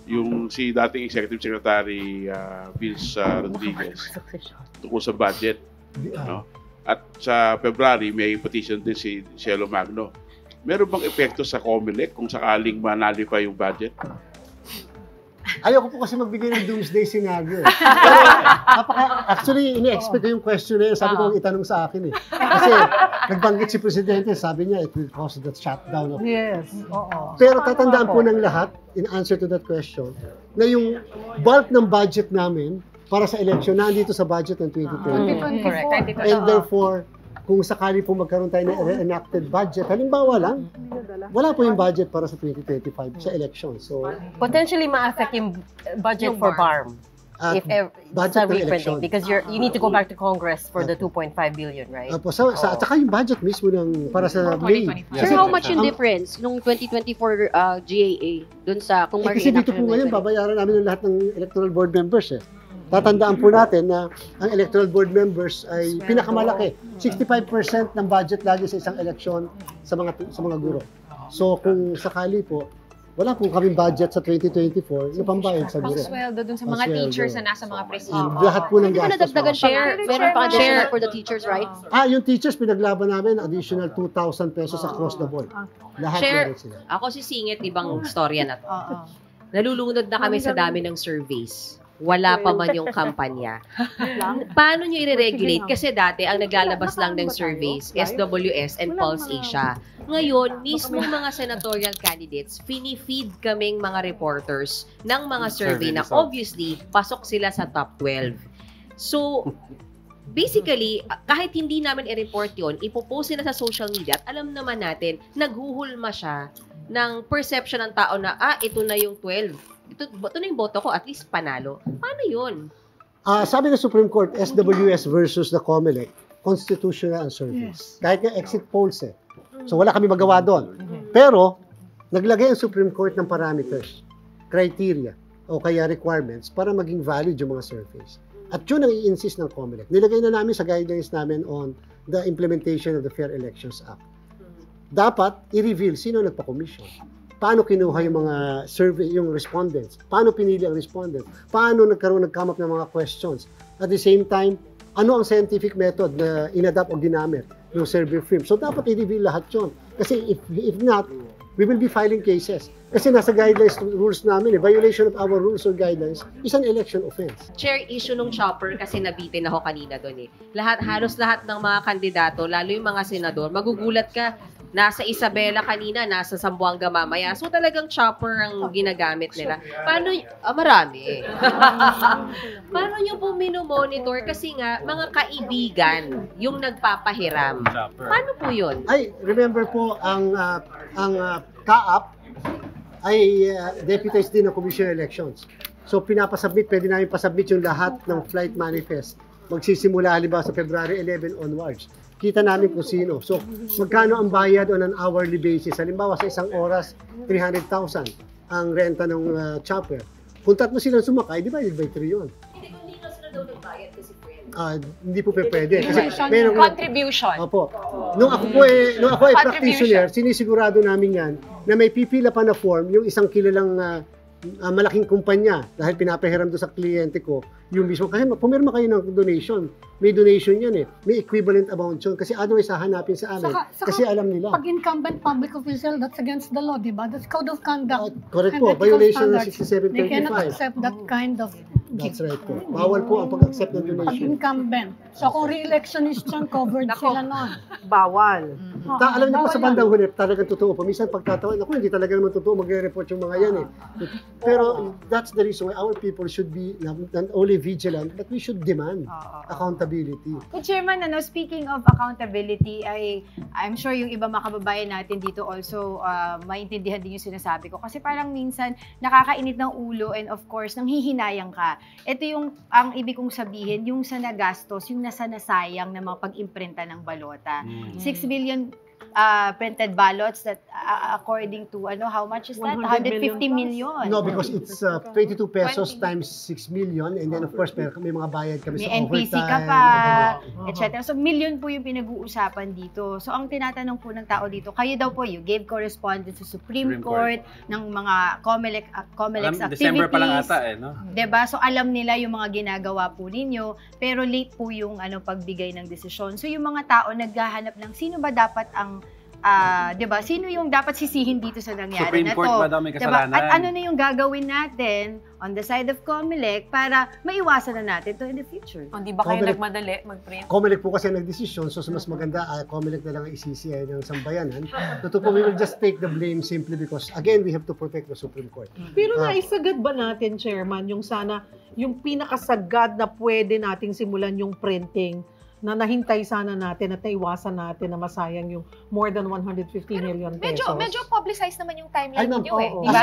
yung si dating Executive Secretary Vince Rodriguez tungkol sa budget. No? At sa February, may petition din si Cielo Magno. Meron bang epekto sa COMELEC kung sakaling manalify yung budget?
Ayoko po kasi magbigay ng doomsday scenario. Pero, actually, ini-expect ko yung question na yun. Sabi ko, itanong sa akin Kasi, nagbanggit si Presidente, sabi niya, it will cause the shutdown of...
Yes, oo.
Pero tatandaan po ng lahat, in answer to that question, na yung bulk ng budget namin para sa election, nandito sa budget ng 2020.
Correct.
And therefore, kung sakali po magkaroon tayo ng enacted budget, halimbawa lang, wala po yung budget para sa 2025 sa election. So,
potentially ma-affect yung budget for BARM. If
budget ng
reprinting, because you need to go back to Congress for the 2.5 billion, right?
At saka yung budget mismo para sa May.
Sir, how much yung difference nung 2024 GAA dun sa kung
kasi dito po ngayon, babayaran namin ng lahat ng electoral board members Tatandaan po natin na ang electoral board members ay pinakamalaki. 65% ng budget lagi sa isang eleksyon sa mga guro. So kung sakali po, wala po kaming budget sa 2024 na pambayad sa guro.
Sweldo dun sa mga teachers na nasa mga presinto.
Lahat po ng gastos.
Nadagdagan share, meron pa additional for the teachers, right?
Yung teachers, pinaglaban namin additional 2,000 pesos across the board. Lahat
share,
sila.
Ako si Singit, ibang storya na to. Nalulunod na kami sa dami ng surveys. Wala pa man yung kampanya. Paano nyo i-regulate? Kasi dati, ang naglalabas lang ng surveys, SWS and Pulse Asia. Ngayon, mismo mga senatorial candidates, fini-feed kaming mga reporters ng mga survey na obviously, pasok sila sa top 12. So, basically, kahit hindi namin i-report yun, ipopost nila sa social media at alam naman natin, naghuhulma siya ng perception ng tao na, ito na yung 12. Ito na yung boto ko, at least panalo. Paano yun?
Sabi ng Supreme Court, SWS versus the COMELEC, constitutional and service. Kahit nga exit polls So wala kami magawa doon. Pero, naglagay ang Supreme Court ng parameters, criteria, o kaya requirements para maging valid yung mga surveys. At yun ang i-insist ng COMELEC. Nilagay na namin sa guidelines namin on the implementation of the Fair Elections Act. Dapat i-reveal sino nagpa-commission. Paano kinuha yung mga survey, yung respondents? Paano pinili ang respondents? Paano nag-come up ng mga questions? At the same time, ano ang scientific method na inadapt o ginamit yung survey firm? So dapat i-reveal lahat yun. Kasi if not, we will be filing cases. Kasi nasa guidelines rules namin, violation of our rules or guidelines is an election offense.
Chair, issue nung chopper kasi nabitin ako kanina doon halos lahat ng mga kandidato, lalo yung mga senador, magugulat ka, nasa Isabela kanina, nasa Zamboanga mamaya. So talagang chopper ang ginagamit nila. Paano, marami Paano nyo po minomonitor? Kasi nga, mga kaibigan yung nagpapahiram. Paano po yun?
Ay, remember po, ang CAAP ay deputized din ng Commission on Elections. So pinapasubmit, pwede namin pasubmit yung lahat ng flight manifest. Magsisimula halimbawa sa February 11 onwards. Kita namin kung sino. So magkano ang bayad on an hourly basis. Halimbawa sa isang oras, 300,000 ang renta ng chopper. Kung tatlo silang sumakay, divided by 3 yun.
Hindi na sila daw nagbayad kasi
hindi po pwede. Kasi
contribution.
Opo. Nung ako ay practitioner, sinisigurado namin yan na may pipila pa na form yung isang kilalang malaking kumpanya dahil pinapahiram doon sa kliyente ko yung mismo. Kasi pumirma kayo ng donation. May donation yan May equivalent amount yun. Kasi otherwise hahanapin sa amin. Kasi alam nila.
Pag incumbent public official, that's against the law, di ba? That's code of conduct.
Correct po. Violation ng 6735.
They cannot accept that kind of
That's right po. Bawal po ang pag-accept ng donation.
Pag incumbent. So kung re-electionist yan, covered sila nun.
Bawal.
Alam niyo po sa bandang huli, talagang totoo po. Minsan pagkataon, hindi talaga naman totoo magre-report yung mga yan Pero that's the reason why our people should be not only vigilant, but we should demand accountability.
Chairman, speaking of accountability, I'm sure yung iba makababayan natin dito also maintindihan din yung sinasabi ko. Kasi parang minsan nakakainit ng ulo and of course, nanghihinayang ka. Ito yung, ang ibig kong sabihin, yung sa nagastos, yung nasa nasayang na mga pag-imprinta ng balota. 6 billion printed ballots that according to how much is that? 150 million.
No, because it's 22 pesos times 6 million and then of course may mga bayad kami sa overtime.
May NPC ka pa, etc. So million po yung pinag-uusapan dito. So ang tinatanong po ng tao dito, kayo daw po, you gave correspondence sa Supreme Court ng mga COMELEC activities.
December pa lang ata no?
Diba? So alam nila yung mga ginagawa po ninyo, pero late po yung pagbigay ng desisyon. So yung mga tao naghahanap ng sino ba dapat ang diba? Sino yung dapat sisihin dito sa nangyari
Supreme
na to?
Court ba daw may kasalanan?
Diba? At ano na yung gagawin natin on the side of COMELEC para maiwasan na natin to in the future?
Hindi ba kayo nagmadali mag-print?
COMELEC po kasi nagdesisyon, so mas maganda COMELEC na lang ang isisiya ng sambayanan. Totoo po, we will just take the blame simply because, again, we have to protect the Supreme Court.
Pero naisagad ba natin, Chairman, yung pinakasagad na pwede nating simulan yung printing na nahintay sana natin at naiwasan natin na masayang yung more than 150 million pesos.
Medyo publicized naman yung timeline niyo
Diba?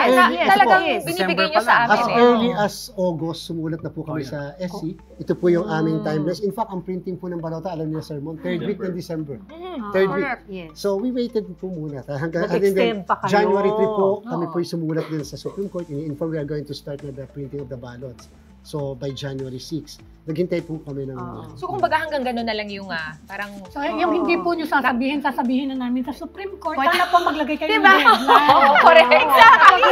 Talagang binibigay niyo sa amin.
As early as August, sumulat na po kami sa SC. Ito po yung aming timelines. In fact, ang printing po ng balota, alam niyo, Sir Mon, 3rd week ng December. 3rd week. So, we waited po muna. Hanggang January 3 po, kami po yung sumulat din sa Supreme Court. In-inform we are going to start na the printing of the ballots. So, by January 6, naghintay po kami ng...
So, kumbaga hanggang gano'n na lang yung parang...
So, yung hindi po nyo sasabihin na namin sa Supreme Court, sana po maglagay kayo ng deadline.
Correct. Exactly.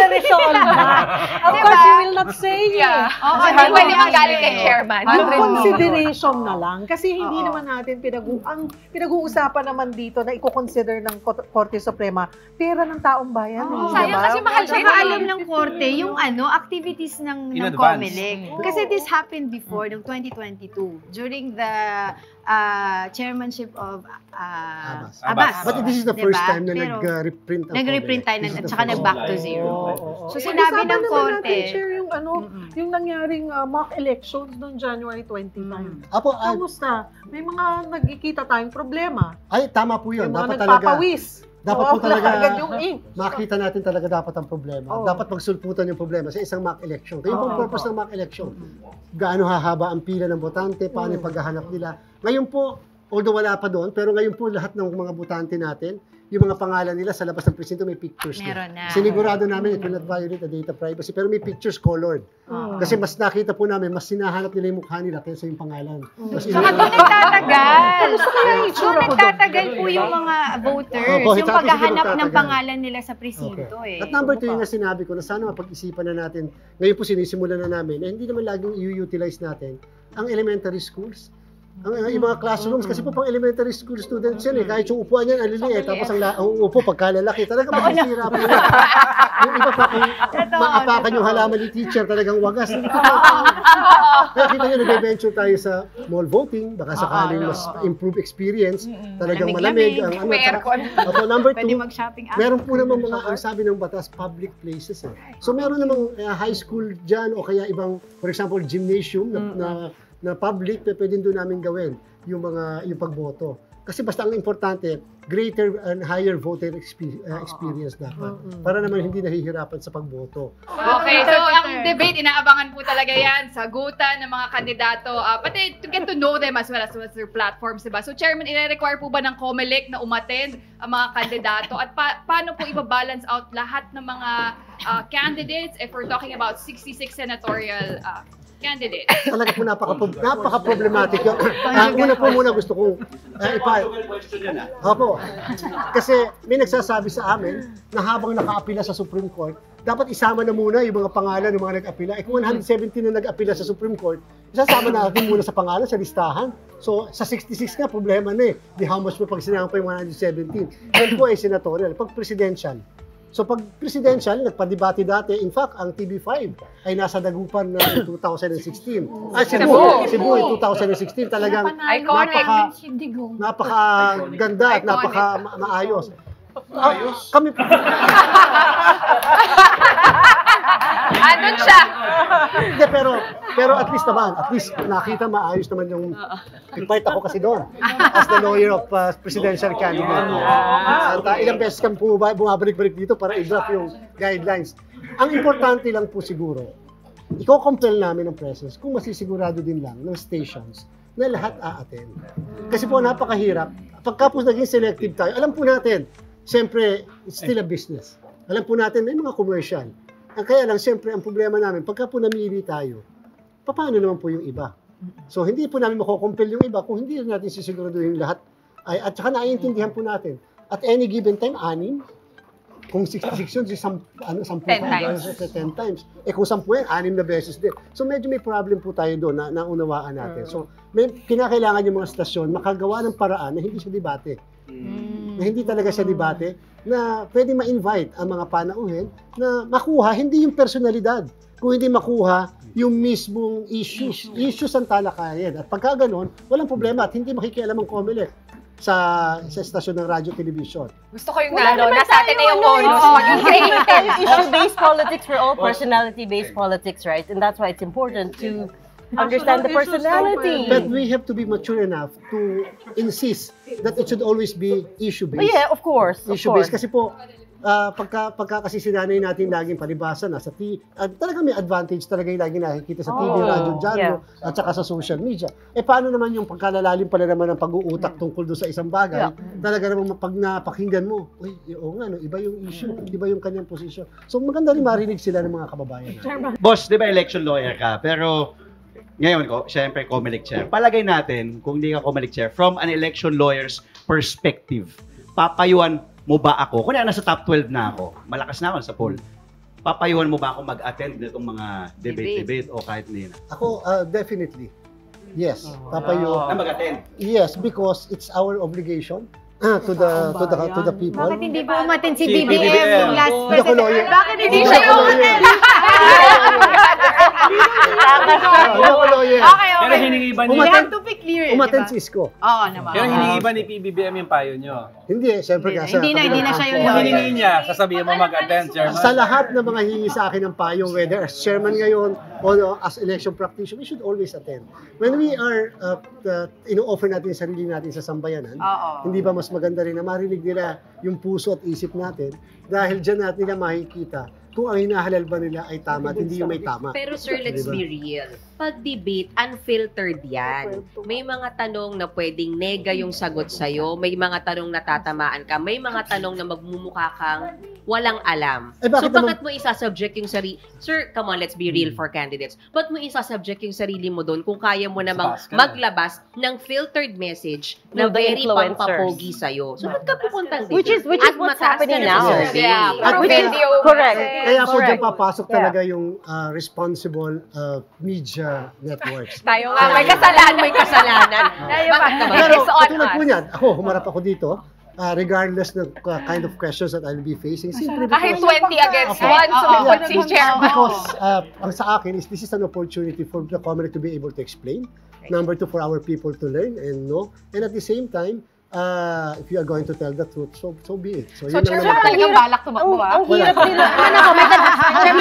Of course, you will not say it.
Hindi pwede magaling kay Chairman.
Yung consideration na lang. Kasi hindi naman natin pinag-uusapan naman dito na i-consider ng Korte Suprema pera ng taong bayan.
Sayang kasi mahal siya.
Alam ng Korte yung activities ng COMELEC. Kasi this happened before, noong 2022, during the chairmanship of Abbas.
But this is the first time na nag-reprint
tayo at saka nag-back to zero. So sinabi ng Korte,
yung nangyaring mock elections noong January 25.
Apo,
kamusta? May mga nagkikita tayong problema.
Ay, tama po yun.
May mga
dapat talaga
nagpapawis.
Dapat po talaga
yung ink.
makita natin talaga dapat ang problema. Dapat pagsulputan yung problema sa isang mock election. Kaya yung purpose ng mock election. Gaano hahaba ang pila ng botante, paano yung paghahanap nila. Ngayon po, although wala pa doon, pero ngayon po lahat ng mga botante natin, yung mga pangalan nila sa labas ng presinto may pictures na. Sinigurado namin it will not violate the data privacy, pero may pictures colored. Kasi mas nakita po namin, mas sinahanap nila yung mukha nila kaysa yung pangalan.
Saka doon nagtatagal. Doon nagtatagal po yung mga voters, yung paghahanap ng pangalan nila sa presinto.
At number 2 yung na sinabi ko, na sana mapag-isipan na natin, ngayon po sinisimulan na namin, hindi naman laging i-utilize natin ang elementary schools. Yung mga classrooms, kasi po pang elementary school students yan kahit yung upuan yan, aliliit, tapos ang upo pagkalalaki, talaga masisira po yan. Yung iba pa, kung maapakan yung halaman ni teacher, talagang wagas. Kaya kita nyo, nag-venture tayo sa mall voting, baka sakaling mas improve experience, talagang malamig. Number 2, meron po naman mga, ang sabi ng batas, public places. So meron namang high school dyan, o kaya ibang, for example, gymnasium na public, pwede doon namin gawin yung pagboto. Kasi basta ang importante, greater and higher voter experience dapat. Para naman hindi nahihirapan sa pagboto.
Okay, so ang debate, inaabangan po talaga yan, sagutan ng mga kandidato, pati to get to know them as well as their platforms, diba? So Chairman, i-require po ba ng COMELEC na umattend ang mga kandidato? At paano po iba-balance out lahat ng mga candidates if we're talking about 66 senatorial candidate?
Talaga po napaka-problematic yun. Una po muna gusto kong Opo. Kasi may nagsasabi sa amin na habang naka-apila sa Supreme Court, dapat isama na muna yung mga pangalan ng mga nag-apila. Kung 117 na nag-apila sa Supreme Court, isasama natin muna sa pangalan, sa listahan. So, sa 66 nga, problema na Di how much po pag sinama pa yung 117. Yan po ay senatorial. Pag presidential, so pag presidential, nagpadebate dati, in fact, ang TV5 ay nasa Dagupan na 2016. Cebu 2016, talagang napaka-ganda at napaka-maayos. Kami po.
Andun siya!
Hindi, pero at least nakita maayos naman yung invite ako kasi doon as the lawyer of presidential candidate. At ilang beses kami bumabalik-balik dito para i-draft yung guidelines. Ang importante lang po siguro, i-compel namin ang presence kung masisigurado din lang ng stations na lahat a-attend. Kasi po napakahirap. Pagka po naging selective tayo, alam po natin, siyempre, it's still a business. Alam po natin, may mga commercial. Kaya lang, siyempre, ang problema namin, pagka po namili tayo, paano naman po yung iba? So, hindi po namin makukumpel yung iba kung hindi natin sisiguraduhin lahat. At saka naiintindihan po natin. At any given time, 6. Kung 66 yun, 10 times. Kung 10 yan, 6 na beses din. So, medyo may problem po tayo doon na naunawaan natin. So, may kinakailangan yung mga stasyon makagawa ng paraan na hindi siya debate. Na hindi talaga siya debate, na pwede ma-invite ang mga panauhin na makuha, hindi yung personalidad, kung hindi makuha yung mismong issues ang talakayan. At pagka ganun, walang problema at hindi makikialam ang COMELEC sa estasyon ng radyo, television.
Gusto ko yung nasa atin na yung bonus.
Issue-based politics, we're all personality-based politics, right? And that's why it's important to understand the personality.
But we have to be mature enough to insist that it should always be issue-based.
Yeah, of course.
Issue-based. Kasi po, pagka kasi sinanay natin laging palibasa na sa talaga may advantage talaga yung laging nakikita sa TV, radyo, dyan, at saka sa social media. Paano naman yung pagkalalalim pala naman ng pag-uutak tungkol doon sa isang bagay, talaga naman pag napakinggan mo, iba yung issue, iba yung kanyang posisyon. So maganda rin marinig sila ng mga kababayan.
Boss, di ba election lawyer ka? Pero ngayon ko, syempre, COMELEC chair. Palagay natin, kung hindi ka COMELEC chair, from an election lawyer's perspective, papayuan mo ba ako? Kung nasa top 12 na ako, malakas na ako sa poll, papayuan mo ba ako mag-attend nitong mga debate o kahit hindi na?
Ako, definitely. Yes, papayuan.
Na mag-attend?
Yes, because it's our obligation to the people.
Bakit hindi po umattend si BBM yung last president?
Bakit
hindi siya umattend?
Pero hiningi ba ni...
We have to be clear,
Umattend si Isko.
Oo naman.
Pero hiningi ba ni PBBM yung payo nyo?
Hindi, siyempre kasi.
Hindi na siya yung
Kung hiningi niya, sasabihin mo mag-attend, Chairman.
Sa lahat ng mga hingi sa akin ng payo, whether as chairman ngayon o as election practitioner, we should always attend. When we are, ino-offer natin sarili natin sa sambayanan, hindi ba mas maganda rin na marinig nila yung puso at isip natin dahil dyan natin nila makikita kung ang hinahalal ba nila ay tama at hindi yung may tama.
Pero sir, let's be real. Pag-debate, unfiltered yan. May mga tanong na pwedeng nega yung sagot sa'yo, may mga tanong na tatamaan ka, may mga tanong na magmumukha kang walang alam. Bakit mo isasubject yung sarili? Sir, come on, let's be real for candidates. Ba't mo isasubject yung sarili mo doon kung kaya mo namang maglabas ng filtered message na very pampapogi sa'yo? So, ba't ka pupuntang dito?
Which is what's happening now.
Yeah,
correct.
Kaya po dyan papasok talaga yung responsible media networks.
Tayo nga, may kasalanan.
Pero katulad po niyan, humarap ako dito, regardless ng kind of questions that I'll be facing. Simply
Kahit
because,
20 against 1, sumipot si Chairman.
Because ang sa akin is this is an opportunity for the Comelec to be able to explain. Number 2, for our people to learn and know. And at the same time, if you are going to tell the truth, so be it.
So Chairman, talagang balak tumakbo
Ang hirap nila.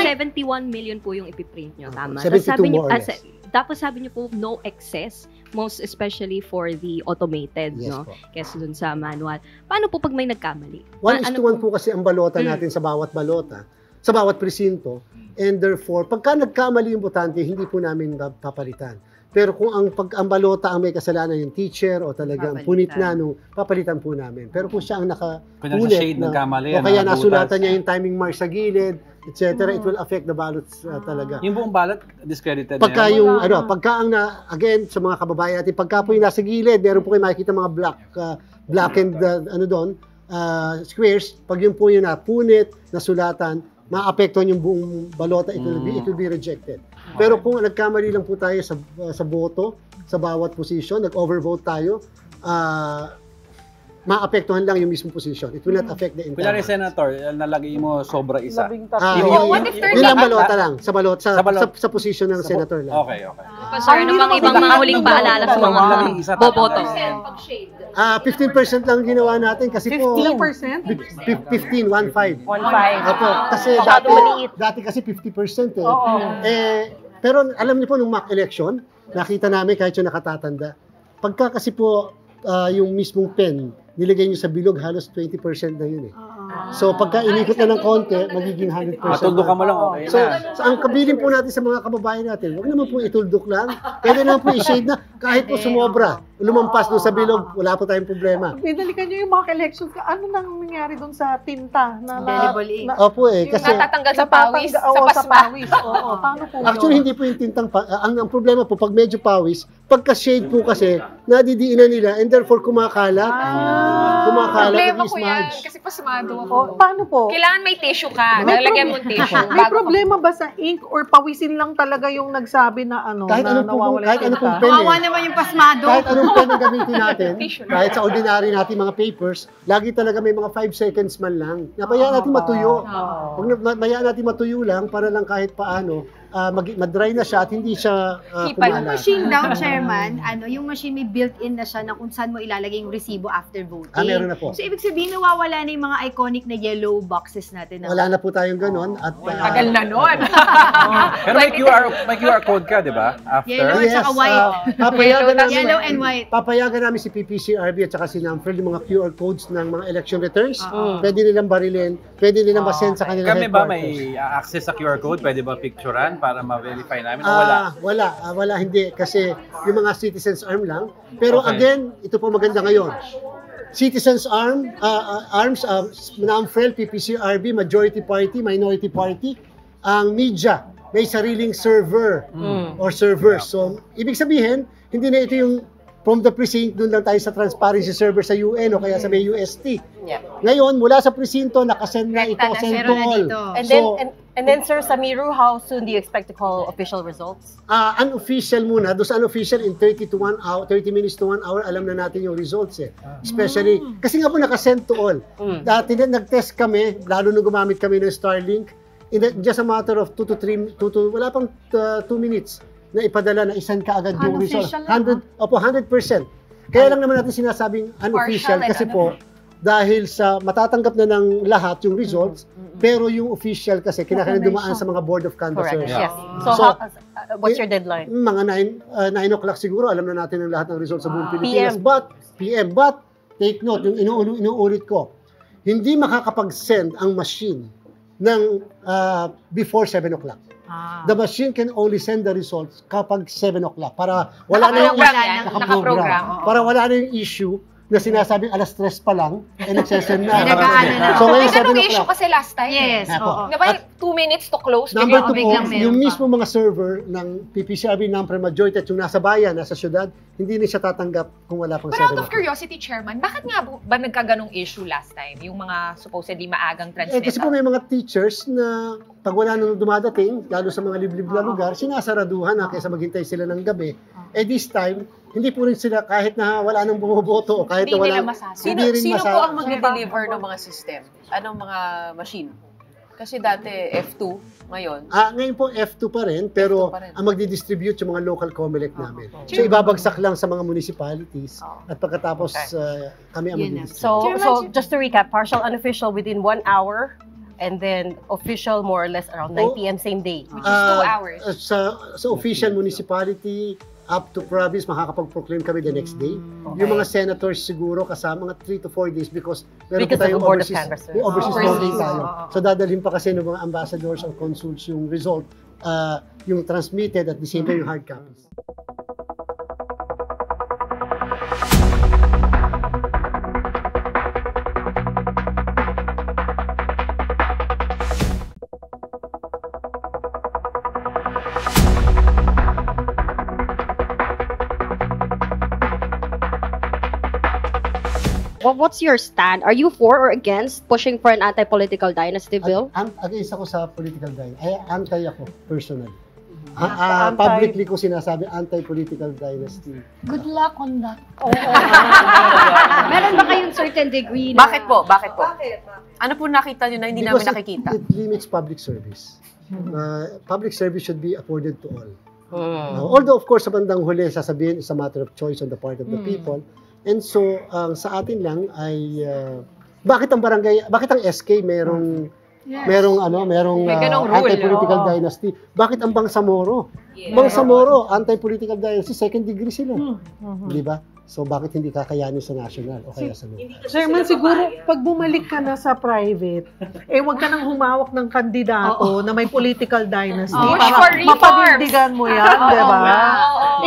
71 million po yung ipiprint nyo, tama?
72 more or less.
Tapos sabi niyo po, no excess, most especially for the automated,
Yes
no?
po.
Kesa dun sa manual. Paano po pag may nagkamali?
1:1 po kasi ang balota natin sa bawat balota, sa bawat presinto, and therefore, pagka nagkamali yung botante, hindi po namin papalitan. Pero kung ang balota ang may kasalanan yung teacher o talagang punit na, papalitan po namin. Pero kung siya ang nakapunit o kaya nasulatan niya yung timing mark sa gilid, etc., it will affect the ballots talaga.
Yung buong ballot, discredited
Pagka
na
yung, pagka ang again, sa mga kababayan natin, pagka po yung nasa gilid, meron po kayo makikita mga blackened, squares, pag yun po yung napunit, nasulatan, maapektuhan yung buong balota, it will be rejected. Pero kung nagkamali lang po tayo sa boto, sa bawat position, nag-overvote tayo, maapektuhan lang yung mismong position. It will not affect the entire.
Kunyari, Senator, nalagay mo sobra isa.
Ilang balota lang? Sa position ng Senator lang.
Okay.
Sir, ano bang ibang mga huling paalala sa mga boboto?
15% lang ginawa natin kasi
15%?
15. Opo, kasi dati kasi 50% pero alam niyo po nung mock election, nakita namin kahit yung nakatatanda, pagka kasi po yung mismong pen, nilagay niyo sa bilog, halos 20% na yun eh. So pagka inikot na ng konti, magiging 100%.
Matuldok ka mo lang, okay
so ang kabilin po natin sa mga kababayan natin, huwag naman po ituldok lang. Pwede naman po i-shade na kahit po sumobra, lumampas doon sa bilog, wala po tayong problema.
Pinalikan niyo yung mga elections. Ano nang nangyari doon sa tinta?
Opo kasi
natatanggal sa pawis, sa pawis.
Paano po
actually, hindi po yung tintang, ang problema po, pag medyo pawis, pagka-shade po kasi, nadidiinan nila, and therefore kumakalat.
Problema ko yan, kasi pasmado ako.
Paano po?
Kailangan may tissue ka. Nalagyan mo tissue.
May problema ba sa ink or pawisin lang talaga yung nagsabi na
kahit
na nawawala yung tinta?
Kawawa naman yung pasmado.
Kahit anong pen ang gamitin natin, kahit sa ordinary natin mga papers, lagi talaga may mga 5 seconds man lang. Napayaan natin matuyo. Mayaan natin matuyo lang para lang kahit paano, mag-dry na siya at hindi siya
Yung machine daw, Chairman, yung machine may built-in na siya na kung saan mo ilalagay yung resibo after voting.
Meron na po.
So, ibig sabihin, nawawala na yung mga iconic na yellow boxes natin.
Wala na po tayong ganon.
Tagal na nun.
Pero may QR code ka, di ba? After.
Yellow at saka white. Yellow and white.
Papayagan namin si PPCRB at saka si NAMFREL yung mga QR codes ng mga election returns. Pwede nilang barilin, pwede nilang masend sa kanilang
headquarters. Kami ba may access sa QR code? Pwede ba picturean para ma-verify namin?
Wala, hindi. Kasi yung mga citizens arm lang. Pero again, ito po maganda ngayon. Citizens arms, NAMFREL, PPCRB, majority party, minority party, ang media, may sariling server or servers. So, ibig sabihin, hindi na ito yung from the precinct, doon lang tayo sa transparency server sa UN o kaya sa may UST. Ngayon, mula sa presinto, nakasend na ito, send to all.
And then, sir, sa Miru, how soon do you expect to call official results?
Unofficial muna. Doon sa unofficial, in 30 minutes to 1 hour, alam na natin yung results eh. Especially, kasi nga po nakasend to all. Dati na nag-test kami, lalo nung gumamit kami ng Starlink, just a matter of 2 to wala pang 2 minutes na ipadala na isend ka agad yung result. 100%. Kaya lang naman natin sinasabing unofficial kasi po, dahil sa matatanggap na ng lahat yung results, pero yung official kasi kinakailangan dumaan sa mga board of canvassers.
Correct, yes. So, what's your deadline?
Mga 9 o'clock siguro, alam na natin ang lahat ng results sa buong Pilipinas. But take note, yung inuulit ko, hindi makakapag-send ang machine ng before 7 o'clock. The machine can only send the results kapag 7 o'clock para wala na yung nakaprogram. Para wala na yung issue na sinasabing alas 3 pa lang, nagsasend na.
So, may ganung issue kasi last time. Yes. Di ba 2 minutes to close?
Number 2 po, yung mismo mga server ng PPCRB, Nampre Majority at yung nasa bayan, nasa syudad, hindi na siya tatanggap kung wala pang 7
o'clock. But out of curiosity, Chairman, bakit nga ba nagkaganong issue last time? Yung mga supposedly maagang transmittal?
Kasi po may mga teachers na pag wala nang dumadating, lalo sa mga liblib na lugar, sinasaraduhan na kaysa maghintay sila ng gabi. This time, hindi po rin sila kahit na wala nang bumoboto o kahit na wala.
Sino po ang mag-deliver ng mga system? Anong mga machine? Kasi dati F2, ngayon.
Ngayon po F2 pa rin, pero ang magdi-distribute yung mga local COMELEC namin. So ibabagsak lang sa mga municipalities at pagkatapos kami ang mag-distribute.
So just to recap, partial unofficial within 1 hour, and then official more or less around 9 p.m. same day.
Which is 2 hours.
Sa official municipality, up to province, makakapag-proclaim kami the next day. Yung mga senators siguro kasama mga 3 to 4 days because meron pa tayong overseas voting tayo. So dadalhin pa kasi ng mga ambassadors or consuls yung result, yung transmitted at the same time yung hard copies.
What's your stand? Are you for or against pushing for an anti-political dynasty bill?
Against ako sa political dynasty. Anti ako, personally. Publicly ko sinasabi, anti-political dynasty.
Good luck on that.
Meron ba kayong certain degree na...
Bakit po? Ano po nakita nyo na hindi namin nakikita?
It limits public service. Public service should be afforded to all. Although, of course, sa bandang huli, sasabihin, it's a matter of choice on the part of the people. And so, sa atin lang ay bakit ang SK merong anti-political dynasty? Bakit ang Bangsamoro? Bangsamoro, anti-political dynasty, second degree sila. Di ba? So, bakit hindi kakayanin sa national o kaya sa local?
Chairman, siguro, pag bumalik ka na sa private, wag ka nang humawak ng kandidato na may political dynasty. Para mapanindigan mo yan, di ba?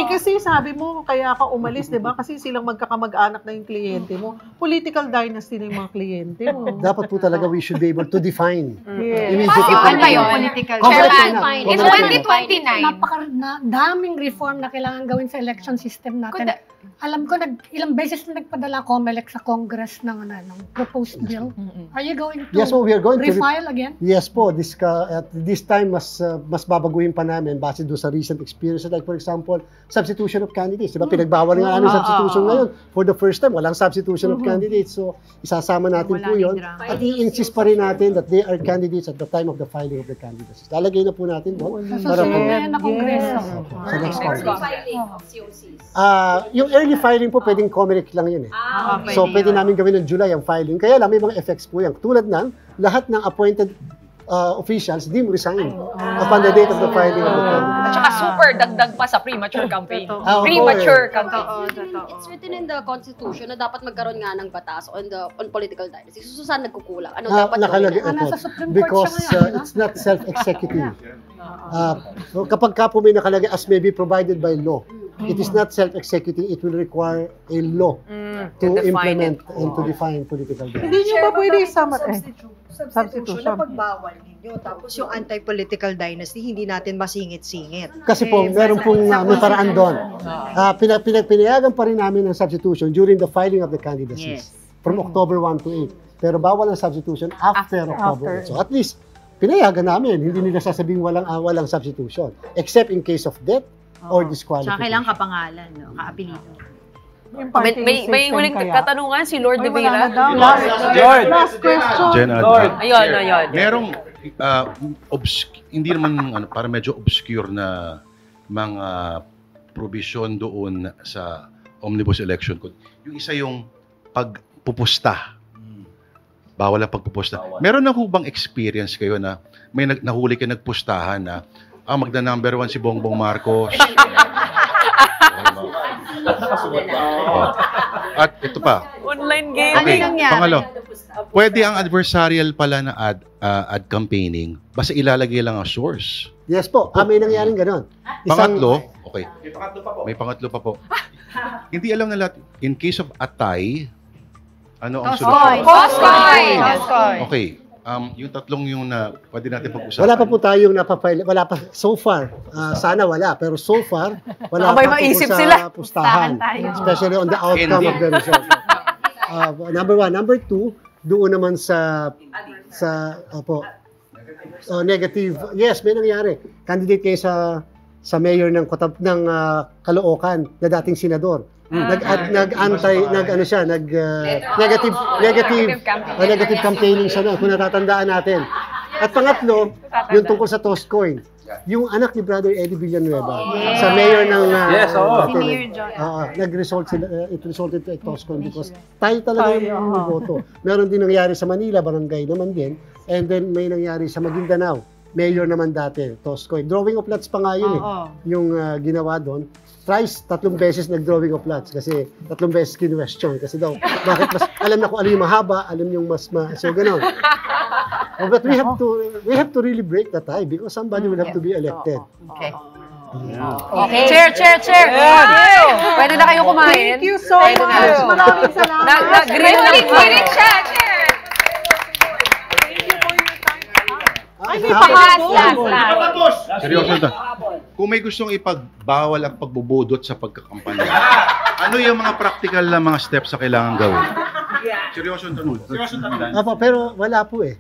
Kasi sabi mo, kaya ka umalis, di ba? Kasi silang magkakamag-anak na yung kliyente mo. Political dynasty na yung mga kliyente mo.
Dapat po talaga we should be able to define.
Ano yun? Chairman, in 2029.
Daming reform na kailangan gawin sa election system natin. Alam ko, ilang beses na nagpadala COMELEC sa Congress ng proposed bill. Are you going to
we are going
refile again?
Yes po. At this time, mas babaguhin pa namin base doon sa recent experience. Like for example, substitution of candidates. Diba? Pinagbawal nga namin substitution ngayon. For the first time, walang substitution of candidates. So, isasama natin po yun. At i-insist pa rin natin that they are candidates at the time of the filing of the candidates. Lalagay na po natin doon.
Para po na Kongreso.
Sa next Congress. Yung early filing po, pwedeng COMELEC lang yun eh. So, pwede namin gawin ng July ang filing. Kaya lang, may mga effects po yan. Tulad ng lahat ng appointed officials, di mo resign upon the date of the filing of the candidate.
At saka super dagdag pa sa premature campaign. Premature campaign.
It's written in the Constitution na dapat magkaroon nga ng batas on political dynasty. So, saan nagkukulang? Ano dapat
nakalagay po? Because it's not self-executive. Kapag ka po may nakalagay as may be provided by law, it is not self-executing, it will require a law to implement and to define political dynasty.
Hindi nyo ba pwede
substitution na pagbawal ninyo. Tapos yung anti-political dynasty, hindi natin masingit-singit.
Kasi po, meron pong may paraan doon. Pinayagan pa rin namin ang substitution during the filing of the candidacies. From October 1 to 8. Pero bawal ang substitution after October 8. So at least, pinayagan namin. Hindi nila sasabing walang substitution. Except in case of death or disqualification.
Tsaka kailangan kapangalan, no? Kaapelido.
May huling katanungan si Lord De Vera.
Last question.
Lord.
Ayun.
hindi naman para medyo obscure na mga provision doon sa Omnibus Election Code. Yung isa yung pagpupusta. Bawal ang pagpupusta. Meron na ho bang experience kayo na may nahuli kayo nagpustahan na magda number 1 si Bongbong Marcos? At ito pa.
Online game.
Okay, pangalo. Pwede ang adversarial pala na ad campaigning, basta ilalagay lang ang source.
Yes po, may nangyaring ganon.
Pangatlo, okay. May pangatlo pa po. Hindi alam na lahat, in case of atay, ano ang solusyon?
Coscoin!
Okay. Yung tatlong yung na pwede natin pag-usapan.
Wala pa po tayong napapile. Wala pa so far. Sana wala. Pero so far, wala pa po sa pustahan. Especially on the outcome of the result. Number 1. Number 2, doon naman sa negative. Yes, may nangyari. Candidate kayo sa mayor ng Caloocan na dating senador. Negative campaigning siya noon, kung natatandaan natin. At pangatlo, yung tungkol sa Toscoin. Yung anak ni Brother Eddie Villanueva, sa mayor ng it resulted to a Toscoin because tayo talaga yung boto. Meron din nangyari sa Manila, barangay naman din, and then may nangyari sa Maguindanao, mayor naman dati, Toscoin. Drawing of lots pa nga yun yung ginawa doon. Thrice, 3 beses nag-drawing of lots kasi 3 beses kinwestiyon kasi daw bakit mas alam na kung ano yung mahaba, alam yung so gano'n. But we have to really break the tie because somebody will have to be elected.
Okay. Chair. Pwede na kayo kumain.
Thank you so much. Maraming salamat.
Nag-green siya, Chair.
Ay, may last.
Seryoso ito. Kung may gustong ipagbawal ang pagbubudot sa pagkakampanya, ano yung mga practical na mga steps na kailangan gawin? Seryoso ito.
Pero wala po eh.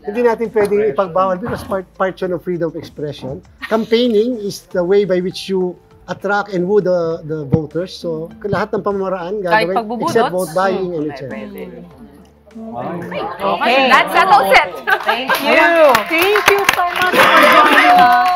Hindi natin pwedeng ipagbawal because part yun of freedom of expression. Campaigning is the way by which you attract and woo the voters. So, lahat ng pamamaraan gagawin except vote buying and etc.
Okay, that settles it.
Thank you.
Thank you so much.